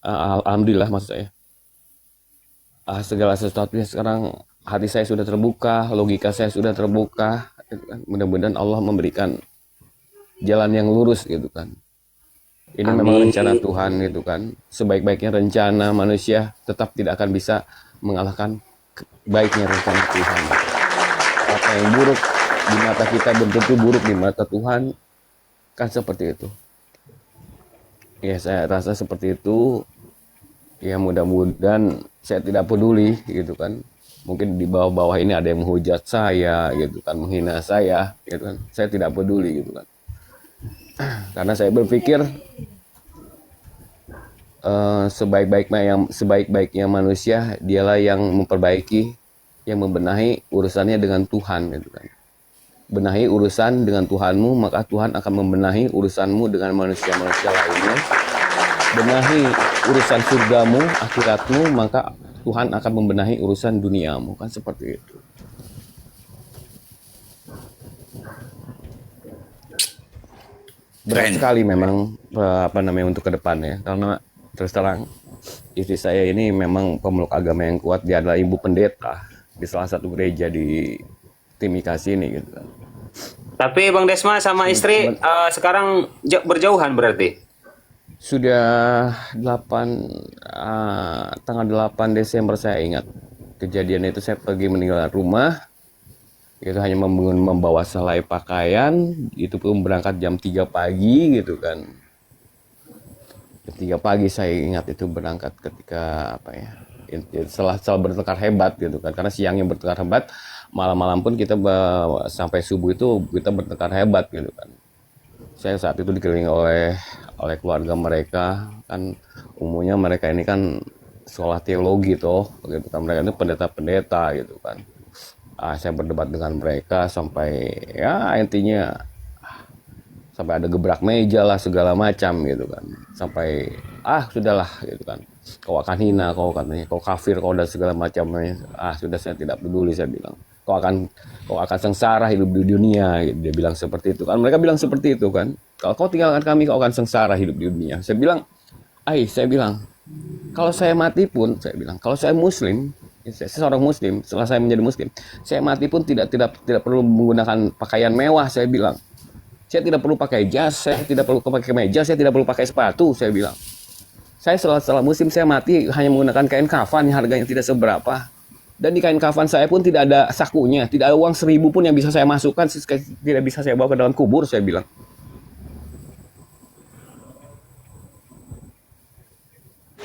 Alhamdulillah maksud saya. Segala sesuatunya sekarang hati saya sudah terbuka, logika saya sudah terbuka, gitu kan. Mudah-mudahan Allah memberikan jalan yang lurus gitu kan. Ini memang Amin. rencana Tuhan gitu kan. Sebaik-baiknya rencana manusia tetap tidak akan bisa mengalahkan baiknya rencana Tuhan. Apa yang buruk di mata kita belum tentu buruk di mata Tuhan, kan seperti itu. Ya saya rasa seperti itu. Ya mudah-mudahan saya tidak peduli gitu kan. Mungkin di bawah-bawah ini ada yang menghujat saya gitu kan, menghina saya gitu kan. Saya tidak peduli gitu kan. Karena saya berpikir sebaik-baiknya manusia dialah yang memperbaiki, yang membenahi urusannya dengan Tuhan gitu kan. Benahi urusan dengan Tuhanmu, maka Tuhan akan membenahi urusanmu dengan manusia-manusia lainnya. Benahi urusan surgamu, akhiratmu, maka Tuhan akan membenahi urusan duniamu, kan seperti itu. Berat Keren. sekali memang apa namanya untuk ke depannya, karena terus terang istri saya ini memang pemeluk agama yang kuat. Dia adalah ibu pendeta di salah satu gereja di Timika sini gitu kan. Tapi Bang Desma sama istri sekarang berjauhan berarti. Sudah 8 tanggal 8 Desember saya ingat. Kejadian itu saya pergi meninggalkan rumah. Itu hanya membawa selai pakaian, itu pun berangkat jam 3 pagi gitu kan. Jam 3 pagi saya ingat itu berangkat ketika apa ya? Setelah bertengkar hebat gitu kan. Karena siangnya bertengkar hebat, malam-malam pun kita sampai subuh itu kita bertengkar hebat gitu kan. Saya saat itu dikelilingi oleh keluarga mereka, kan umumnya mereka ini kan sekolah teologi toh gitu kan, mereka itu pendeta-pendeta gitu kan. Saya berdebat dengan mereka sampai ya intinya sampai ada gebrak meja lah segala macam gitu kan, sampai sudahlah gitu kan, kau akan hina, kau katanya kau kafir, kau dan segala macamnya. Sudah, saya tidak peduli, saya bilang kau akan sengsara hidup di dunia gitu. Dia bilang seperti itu kan, mereka bilang seperti itu kan, kalau kau tinggalkan kami kau akan sengsara hidup di dunia. Saya bilang kalau saya mati pun, saya bilang kalau saya muslim, saya seorang muslim, setelah saya menjadi muslim, saya mati pun tidak perlu menggunakan pakaian mewah. Saya bilang saya tidak perlu pakai jas, saya tidak perlu pakai kemeja, saya tidak perlu pakai sepatu. Saya bilang saya setelah muslim saya mati hanya menggunakan kain kafan yang harganya tidak seberapa, dan di kain kafan saya pun tidak ada sakunya, tidak ada uang 1.000 pun yang bisa saya masukkan, tidak bisa saya bawa ke dalam kubur. Saya bilang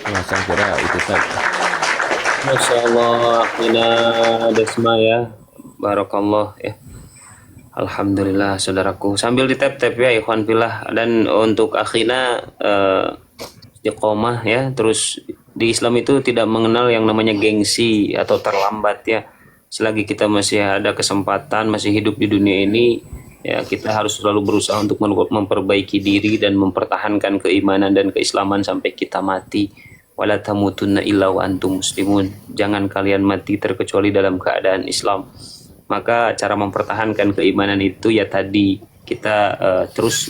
ya, saya kira itu saja. Masya Allah, Mina Desma ya. Barakallah ya. Alhamdulillah saudaraku. Sambil di tap-tap ya ikhwan fillah, dan untuk akhina istiqomah ya. Terus di Islam itu tidak mengenal yang namanya gengsi atau terlambat ya. Selagi kita masih ada kesempatan, masih hidup di dunia ini, ya kita harus selalu berusaha untuk memperbaiki diri dan mempertahankan keimanan dan keislaman sampai kita mati. Wala tamutunna illa wa antum muslimun. Jangan kalian mati terkecuali dalam keadaan Islam. Maka cara mempertahankan keimanan itu ya tadi kita terus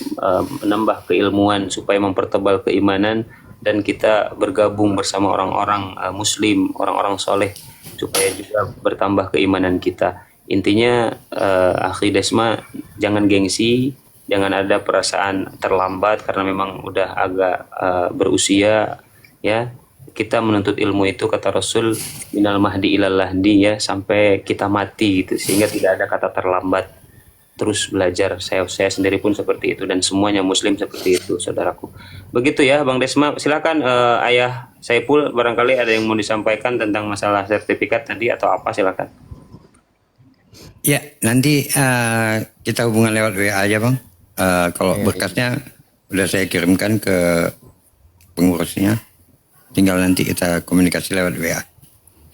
menambah keilmuan supaya mempertebal keimanan, dan kita bergabung bersama orang-orang muslim, orang-orang soleh, supaya juga bertambah keimanan kita. Intinya akhi Desma, jangan gengsi, jangan ada perasaan terlambat karena memang udah agak berusia ya. Kita menuntut ilmu itu kata Rasul minal mahdi ilal lahdi ya, sampai kita mati gitu, sehingga tidak ada kata terlambat. Terus belajar, saya sendiri pun seperti itu dan semuanya muslim seperti itu saudaraku. Begitu ya Bang Desma. Silakan Ayah Saipul, barangkali ada yang mau disampaikan tentang masalah sertifikat tadi atau apa, silakan. Ya, nanti kita hubungan lewat WA aja Bang. Kalau Ya, berkasnya udah saya kirimkan ke pengurusnya. Tinggal nanti kita komunikasi lewat WA.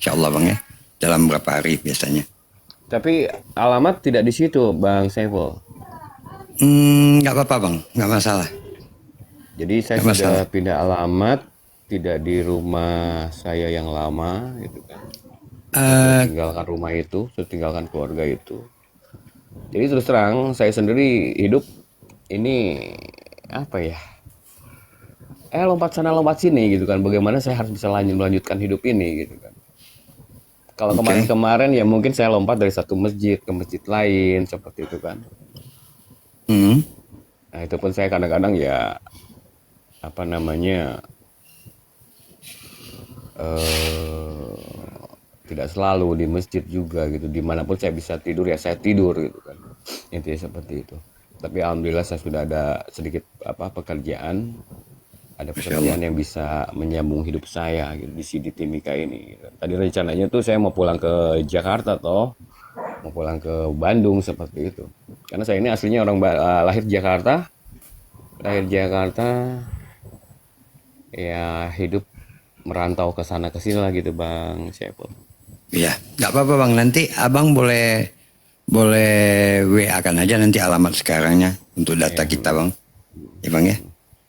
Insya Allah Bang ya. Dalam berapa hari biasanya. tapi alamat tidak di situ Bang Saiful. Nggak apa-apa Bang. Nggak masalah. Jadi saya Nggak sudah masalah. pindah alamat, tidak di rumah saya yang lama gitu kan. Saya sudah Eh, tinggalkan rumah itu, sudah tinggalkan keluarga itu. Jadi terus terang saya sendiri hidup ini apa ya? lompat sana lompat sini gitu kan, bagaimana saya harus bisa melanjutkan hidup ini gitu kan. Kalau Oke. kemarin-kemarin ya mungkin saya lompat dari satu masjid ke masjid lain seperti itu kan. Hmm. Nah itu pun saya kadang-kadang ya apa namanya tidak selalu di masjid juga gitu, dimanapun saya bisa tidur ya saya tidur gitu kan, intinya seperti itu. Tapi alhamdulillah saya sudah ada sedikit pekerjaan, ada Masya Allah. pekerjaan yang bisa menyambung hidup saya gitu di sini Timika ini gitu. Tadi rencananya tuh saya mau pulang ke Jakarta mau pulang ke Bandung seperti itu, karena saya ini aslinya lahir Jakarta ya, hidup merantau ke sana ke sini lah gitu Bang Syepul. Iya, nggak apa-apa Bang. Nanti Abang boleh WA kan aja nanti alamat sekarangnya untuk data kita Bang. Ya Bang ya.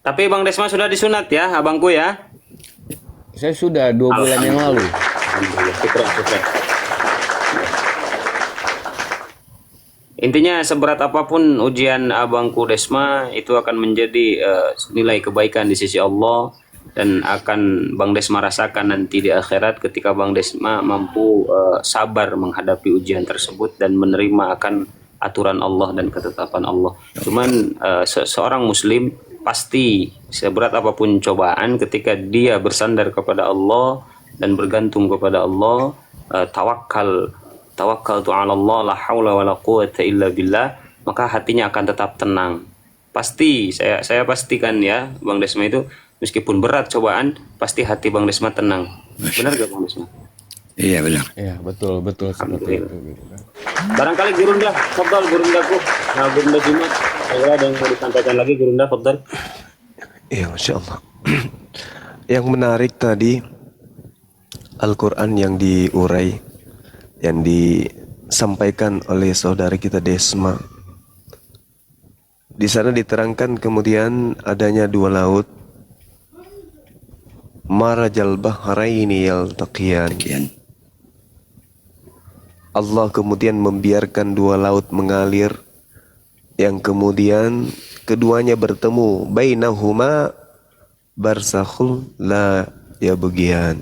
Tapi Bang Desma sudah disunat ya, abangku ya. Saya sudah 2 bulan yang lalu. Alhamdulillah, syukur. Intinya seberat apapun ujian abangku Desma itu akan menjadi nilai kebaikan di sisi Allah, dan akan Bang Desma rasakan nanti di akhirat ketika Bang Desma mampu sabar menghadapi ujian tersebut dan menerima akan aturan Allah dan ketetapan Allah. Cuman seorang muslim pasti seberat apapun cobaan, ketika dia bersandar kepada Allah dan bergantung kepada Allah, tawakkaltu 'ala Allah la haula wala quwata illa billah, maka hatinya akan tetap tenang. Pasti saya pastikan ya, Bang Desma itu meskipun berat cobaan, pasti hati Bang Desma tenang. Benar gak Bang Desma? Iya benar. Iya betul seperti itu gitu kan. Barangkali Gurunda, fadhal Gurundaku. Nah, Gurunda Jumat, ada yang mau disampaikan lagi Gurunda, fadhal. Iya, Masya Allah. Yang menarik tadi Al-Quran yang diurai, yang disampaikan oleh saudara kita Desma. Di sana diterangkan kemudian adanya 2 laut. Marajal bahraini yaltaqiyan. Sekian. Allah kemudian membiarkan 2 laut mengalir, yang kemudian keduanya bertemu, bainahuma barzakhul la yabghiyan.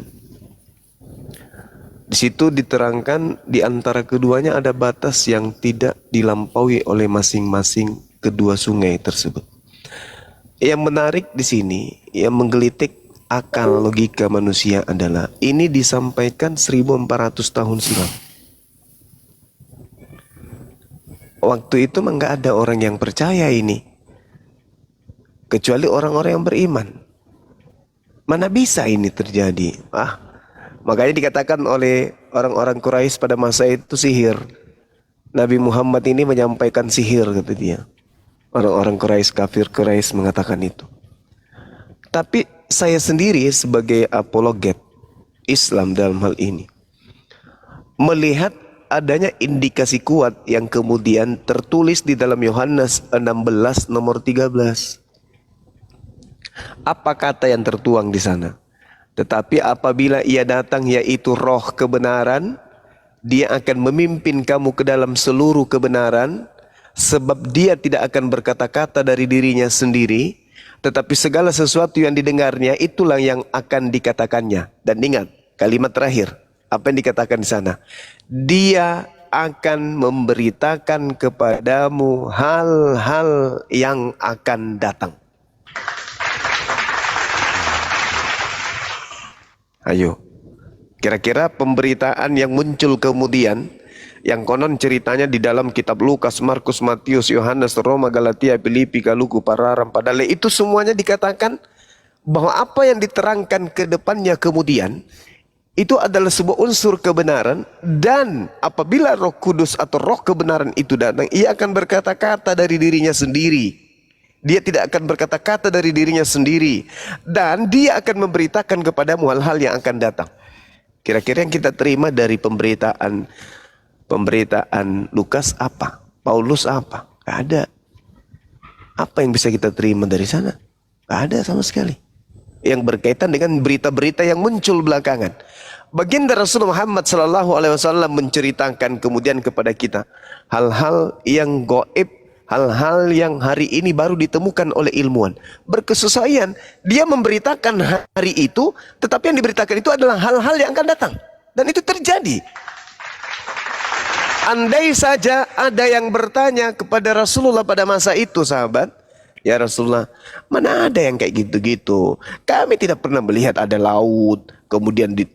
Di situ diterangkan di antara keduanya ada batas yang tidak dilampaui oleh masing-masing kedua sungai tersebut. Yang menarik di sini, yang menggelitik akal logika manusia adalah ini disampaikan 1400 tahun silam. Waktu itu enggak ada orang yang percaya ini, kecuali orang-orang yang beriman. Mana bisa ini terjadi? Makanya dikatakan oleh orang-orang Quraisy pada masa itu sihir. Nabi Muhammad ini menyampaikan sihir, kata dia. Orang-orang Quraisy, kafir Quraisy mengatakan itu. Tapi saya sendiri sebagai apologet Islam dalam hal ini melihat adanya indikasi kuat yang kemudian tertulis di dalam Yohanes 16 nomor 13. Apa kata yang tertuang di sana? Tetapi apabila ia datang, yaitu roh kebenaran, dia akan memimpin kamu ke dalam seluruh kebenaran, sebab dia tidak akan berkata-kata dari dirinya sendiri, tetapi segala sesuatu yang didengarnya itulah yang akan dikatakannya. Dan ingat kalimat terakhir, apa yang dikatakan di sana? Dia akan memberitakan kepadamu hal-hal yang akan datang. Ayo, kira-kira pemberitaan yang muncul kemudian, yang konon ceritanya di dalam kitab Lukas, Markus, Matius, Yohanes, Roma, Galatia, Filipi, Galuku, Pararam, Padale, itu semuanya dikatakan bahwa apa yang diterangkan ke depannya kemudian itu adalah sebuah unsur kebenaran, dan apabila Roh Kudus atau roh kebenaran itu datang, ia akan berkata-kata dari dirinya sendiri. Dia tidak akan berkata-kata dari dirinya sendiri, dan dia akan memberitakan kepadamu hal-hal yang akan datang. Kira-kira yang kita terima dari pemberitaan Lukas apa? Paulus apa? Gak ada. Apa yang bisa kita terima dari sana? Gak ada sama sekali. Yang berkaitan dengan berita-berita yang muncul belakangan. Baginda Rasulullah Muhammad SAW menceritakan kemudian kepada kita hal-hal yang gaib hal-hal yang hari ini baru ditemukan oleh ilmuwan. Berkesesuaian, dia memberitakan hari itu, tetapi yang diberitakan itu adalah hal-hal yang akan datang. Dan itu terjadi. Andai saja ada yang bertanya kepada Rasulullah pada masa itu, sahabat, ya Rasulullah, mana ada yang kayak gitu-gitu? Kami tidak pernah melihat ada laut, kemudian di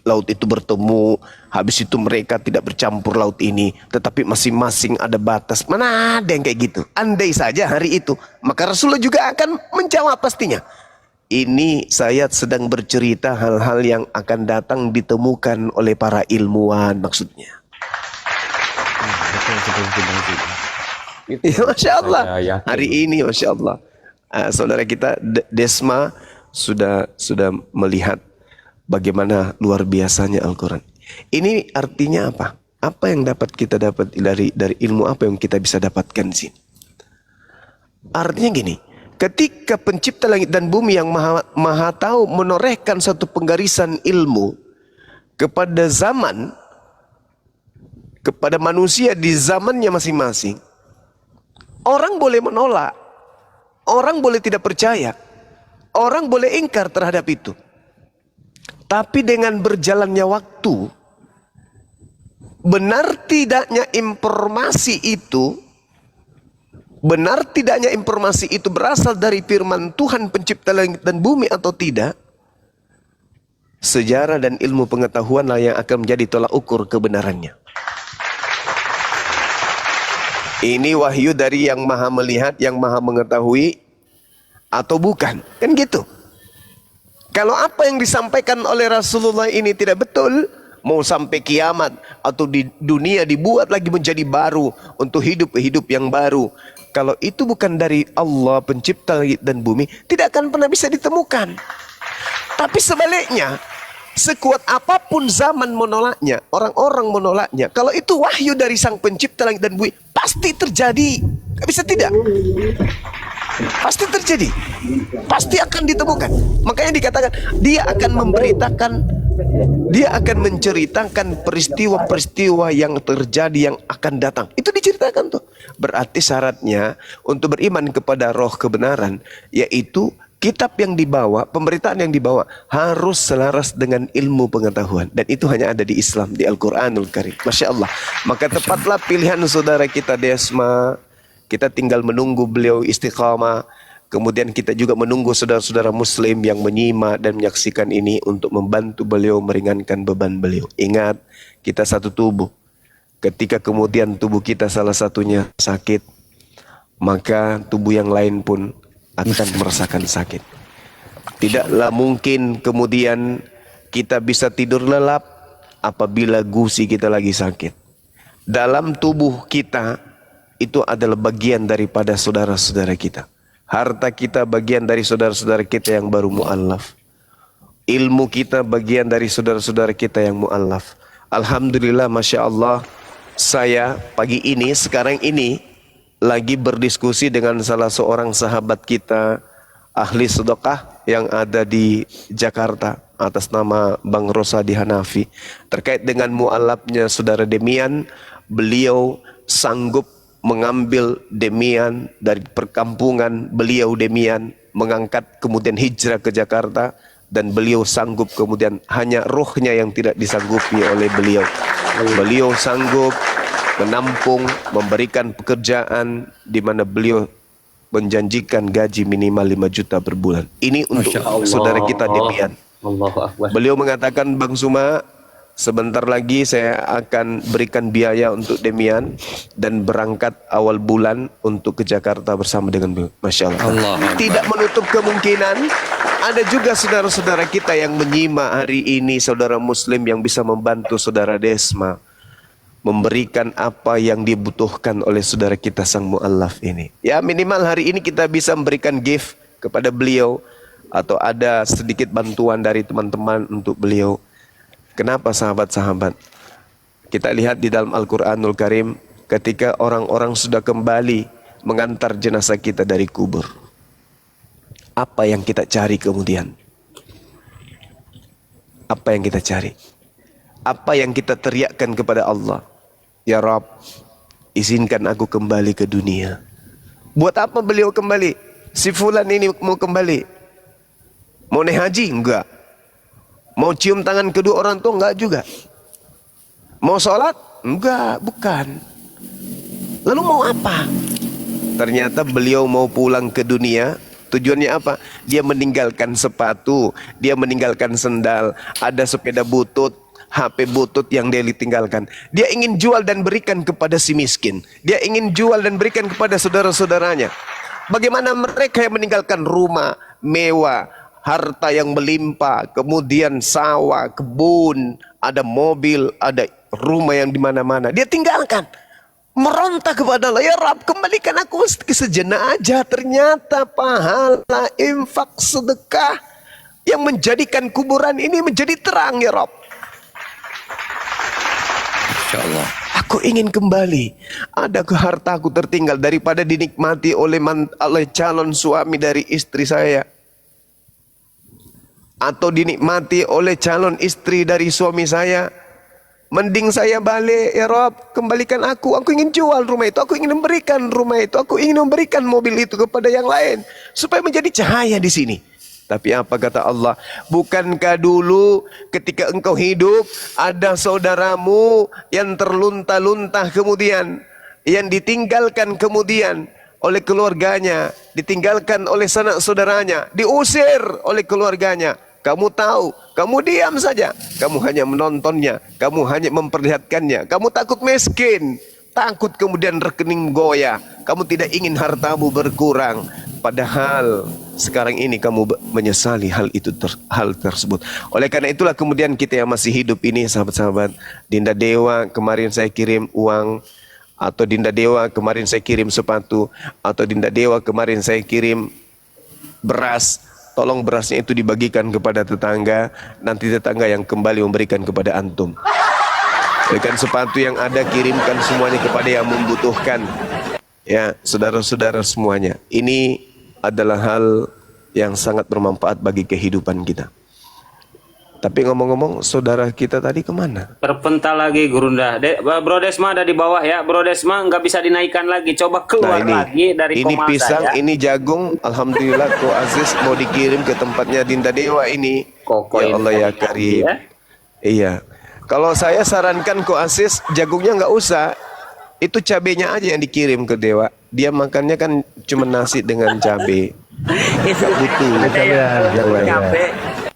laut itu bertemu, habis itu mereka tidak bercampur laut ini, tetapi masing-masing ada batas. Mana ada yang kayak gitu? Andai saja hari itu, maka Rasulullah juga akan menjawab pastinya. Ini saya sedang bercerita hal-hal yang akan datang ditemukan oleh para ilmuwan maksudnya. Betul seperti Bang Zul. Itu Ya, Masya Allah. saya yakin. Hari ini Masya Allah. Saudara kita Desma sudah melihat bagaimana luar biasanya Al-Quran. Ini artinya apa? Apa yang dapat kita dapat dari ilmu apa yang kita bisa dapatkan di sini? Artinya gini, ketika pencipta langit dan bumi yang maha tahu menorehkan satu penggarisan ilmu kepada zaman, kepada manusia di zamannya masing-masing, orang boleh menolak, orang boleh tidak percaya, orang boleh ingkar terhadap itu. Tapi dengan berjalannya waktu, benar tidaknya informasi itu berasal dari firman Tuhan pencipta langit dan bumi atau tidak, sejarah dan ilmu pengetahuanlah yang akan menjadi tolak ukur kebenarannya. Ini wahyu dari yang maha melihat, yang maha mengetahui atau bukan. Kan gitu. Kalau apa yang disampaikan oleh Rasulullah ini tidak betul, mau sampai kiamat atau di dunia dibuat lagi menjadi baru untuk hidup yang baru. Kalau itu bukan dari Allah pencipta langit dan bumi, tidak akan pernah bisa ditemukan. Tapi sebaliknya, sekuat apapun zaman menolaknya, orang-orang menolaknya, kalau itu wahyu dari sang pencipta langit dan bumi, pasti terjadi. Gak bisa tidak. Pasti terjadi. Pasti akan ditemukan. Makanya dikatakan, dia akan memberitakan, dia akan menceritakan peristiwa-peristiwa yang terjadi yang akan datang. Itu diceritakan tuh. Berarti syaratnya untuk beriman kepada roh kebenaran, yaitu kitab yang dibawa, pemberitaan yang dibawa harus selaras dengan ilmu pengetahuan. Dan itu hanya ada di Islam, di Al-Quranul Karim. Masya Allah. Maka tepatlah pilihan saudara kita Desma. Kita tinggal menunggu beliau istiqamah. Kemudian kita juga menunggu saudara-saudara muslim yang menyimak dan menyaksikan ini untuk membantu beliau meringankan beban beliau. Ingat, kita satu tubuh. Ketika kemudian tubuh kita salah satunya sakit, maka tubuh yang lain pun akan merasakan sakit. Tidaklah mungkin kemudian kita bisa tidur lelap apabila gusi kita lagi sakit. Dalam tubuh kita itu adalah bagian daripada saudara-saudara kita. Harta kita bagian dari saudara-saudara kita yang baru mu'allaf. Ilmu kita bagian dari saudara-saudara kita yang mu'allaf. Alhamdulillah, Masya Allah, saya pagi ini, sekarang ini, lagi berdiskusi dengan salah seorang sahabat kita, ahli sedekah yang ada di Jakarta, atas nama Bang Rosadi Hanafi, terkait dengan mu'alafnya saudara Demian. Beliau sanggup mengambil Demian dari perkampungan beliau Demian, mengangkat kemudian hijrah ke Jakarta, dan beliau sanggup kemudian hanya rohnya yang tidak disanggupi oleh beliau. Beliau sanggup menampung, memberikan pekerjaan di mana beliau menjanjikan gaji minimal 5 juta per bulan. Ini untuk saudara kita Demian. Allahu Akbar. Beliau mengatakan, Bang Suma, sebentar lagi saya akan berikan biaya untuk Demian dan berangkat awal bulan untuk ke Jakarta bersama dengan beliau. Masya Allah. Tidak menutup kemungkinan ada juga saudara-saudara kita yang menyimak hari ini, saudara muslim yang bisa membantu saudara Desma, memberikan apa yang dibutuhkan oleh saudara kita sang mu'allaf ini. Ya, minimal hari ini kita bisa memberikan gift kepada beliau, atau ada sedikit bantuan dari teman-teman untuk beliau. Kenapa sahabat-sahabat? Kita lihat di dalam Al-Quranul Karim, ketika orang-orang sudah kembali mengantar jenazah kita dari kubur, apa yang kita cari kemudian? Apa yang kita cari? Apa yang kita teriakkan kepada Allah? Ya Rabb, izinkan aku kembali ke dunia. Buat apa beliau kembali? Si fulan ini mau kembali. Mau naik haji? Enggak. Mau cium tangan kedua orang tua? Enggak juga. Mau sholat? Enggak, bukan. Lalu mau apa? Ternyata beliau mau pulang ke dunia. Tujuannya apa? Dia meninggalkan sepatu, dia meninggalkan sendal, ada sepeda butut, HP butut yang dia tinggalkan. Dia ingin jual dan berikan kepada si miskin. Dia ingin jual dan berikan kepada saudara-saudaranya. Bagaimana mereka yang meninggalkan rumah mewah, harta yang melimpah, kemudian sawah, kebun, ada mobil, ada rumah yang di mana-mana. Dia tinggalkan. Meronta kepada Allah, ya Rabb, kembalikan aku sejenak aja. Ternyata pahala infak sedekah yang menjadikan kuburan ini menjadi terang, ya Rabb. Insya Allah. Aku ingin kembali. Adakah hartaku tertinggal daripada dinikmati oleh calon suami dari istri saya, atau dinikmati oleh calon istri dari suami saya? Mending saya balik, ya Rob, kembalikan aku. Aku ingin jual rumah itu, aku ingin memberikan rumah itu, aku ingin memberikan mobil itu kepada yang lain supaya menjadi cahaya di sini. Tapi apa kata Allah? Bukankah dulu ketika engkau hidup ada saudaramu yang terlunta-luntah kemudian, yang ditinggalkan kemudian oleh keluarganya, ditinggalkan oleh sanak saudaranya, diusir oleh keluarganya. Kamu tahu, kamu diam saja, kamu hanya menontonnya, kamu hanya memperlihatkannya, kamu takut miskin, takut kemudian rekening goyah, kamu tidak ingin hartamu berkurang. Padahal sekarang ini kamu menyesali hal tersebut. Oleh karena itulah kemudian kita yang masih hidup ini, sahabat-sahabat, Dinda Dewa kemarin saya kirim uang, atau Dinda Dewa kemarin saya kirim sepatu, atau Dinda Dewa kemarin saya kirim beras. Tolong berasnya itu dibagikan kepada tetangga, nanti tetangga yang kembali memberikan kepada antum. Berikan sepatu yang ada, kirimkan semuanya kepada yang membutuhkan. Ya, saudara-saudara semuanya. Ini adalah hal yang sangat bermanfaat bagi kehidupan kita. Tapi ngomong-ngomong, saudara kita tadi kemana? Terpental lagi Gurunda. Bro Desma ada di bawah ya. Bro Desma nggak bisa dinaikkan lagi. Coba keluar lagi dari ini koma pisang, saya. ini jagung. Alhamdulillah, Ko Aziz mau dikirim ke tempatnya Dinda Dewa ini. Koko Ya Allah ya Karim. ya. Iya. Kalau saya sarankan Ko Aziz, jagungnya nggak usah. Itu cabenya aja yang dikirim ke Dewa. Dia makannya kan cuma nasi dengan cabe. Nggak butuh. Yang lain.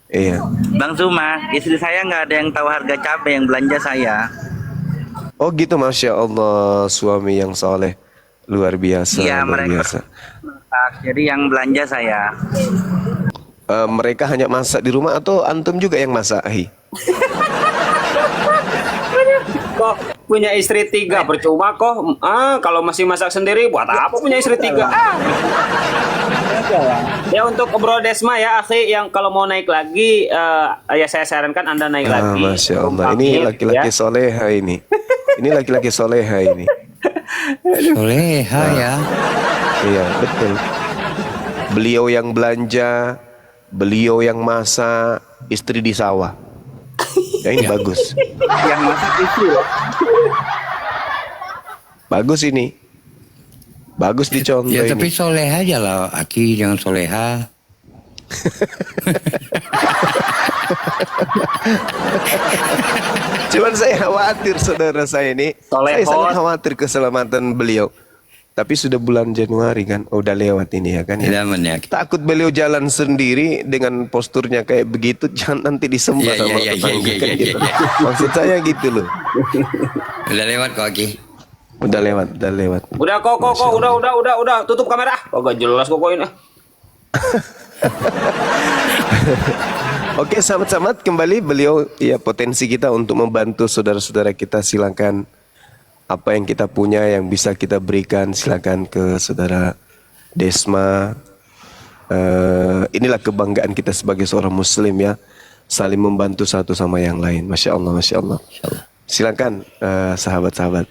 Iya. Bang Zuma, istri saya nggak ada yang tahu harga cabai yang belanja saya. Oh gitu, Masya Allah, suami yang soleh. Luar biasa, Iya, luar biasa. Jadi yang belanja saya. Mereka hanya masak di rumah atau antum juga yang masak? Hi. Kok punya istri 3 percuma kok. Kalau masih masak sendiri buat apa punya istri 3? Ya untuk Bro Desma ya, akhi, yang kalau mau naik lagi ya saya sarankan Anda naik lagi. Masya Allah, ini laki-laki soleha ini. Ini laki-laki soleha ini. Soleha ya. Iya, betul. Beliau yang belanja, beliau yang masak, istri di sawah. Ya ini bagus. Yang masak istri ya. Bagus ini. Bagus dicontoh Ya ini. tapi soleha aja lah, Aki, jangan soleha. Cuman saya khawatir saudara saya ini. Saya sangat khawatir keselamatan beliau. Tapi sudah bulan Januari kan, udah lewat ini ya kan. Ya. Tidak ya. Takut beliau jalan sendiri dengan posturnya kayak begitu, jangan nanti disembah sama tetangga kan gitu. Maksud saya gitu loh. Udah lewat kok, Aki. Udah lewat, udah lewat. Udah kok, udah, tutup kamera. Oh gak jelas kok ini. Oke, sahabat-sahabat, kembali beliau ya potensi kita untuk membantu saudara-saudara kita. Silakan apa yang kita punya yang bisa kita berikan, silakan ke saudara Desma. Inilah kebanggaan kita sebagai seorang muslim ya, saling membantu satu sama yang lain. Masya Allah, Masya Allah. Silakan sahabat-sahabat.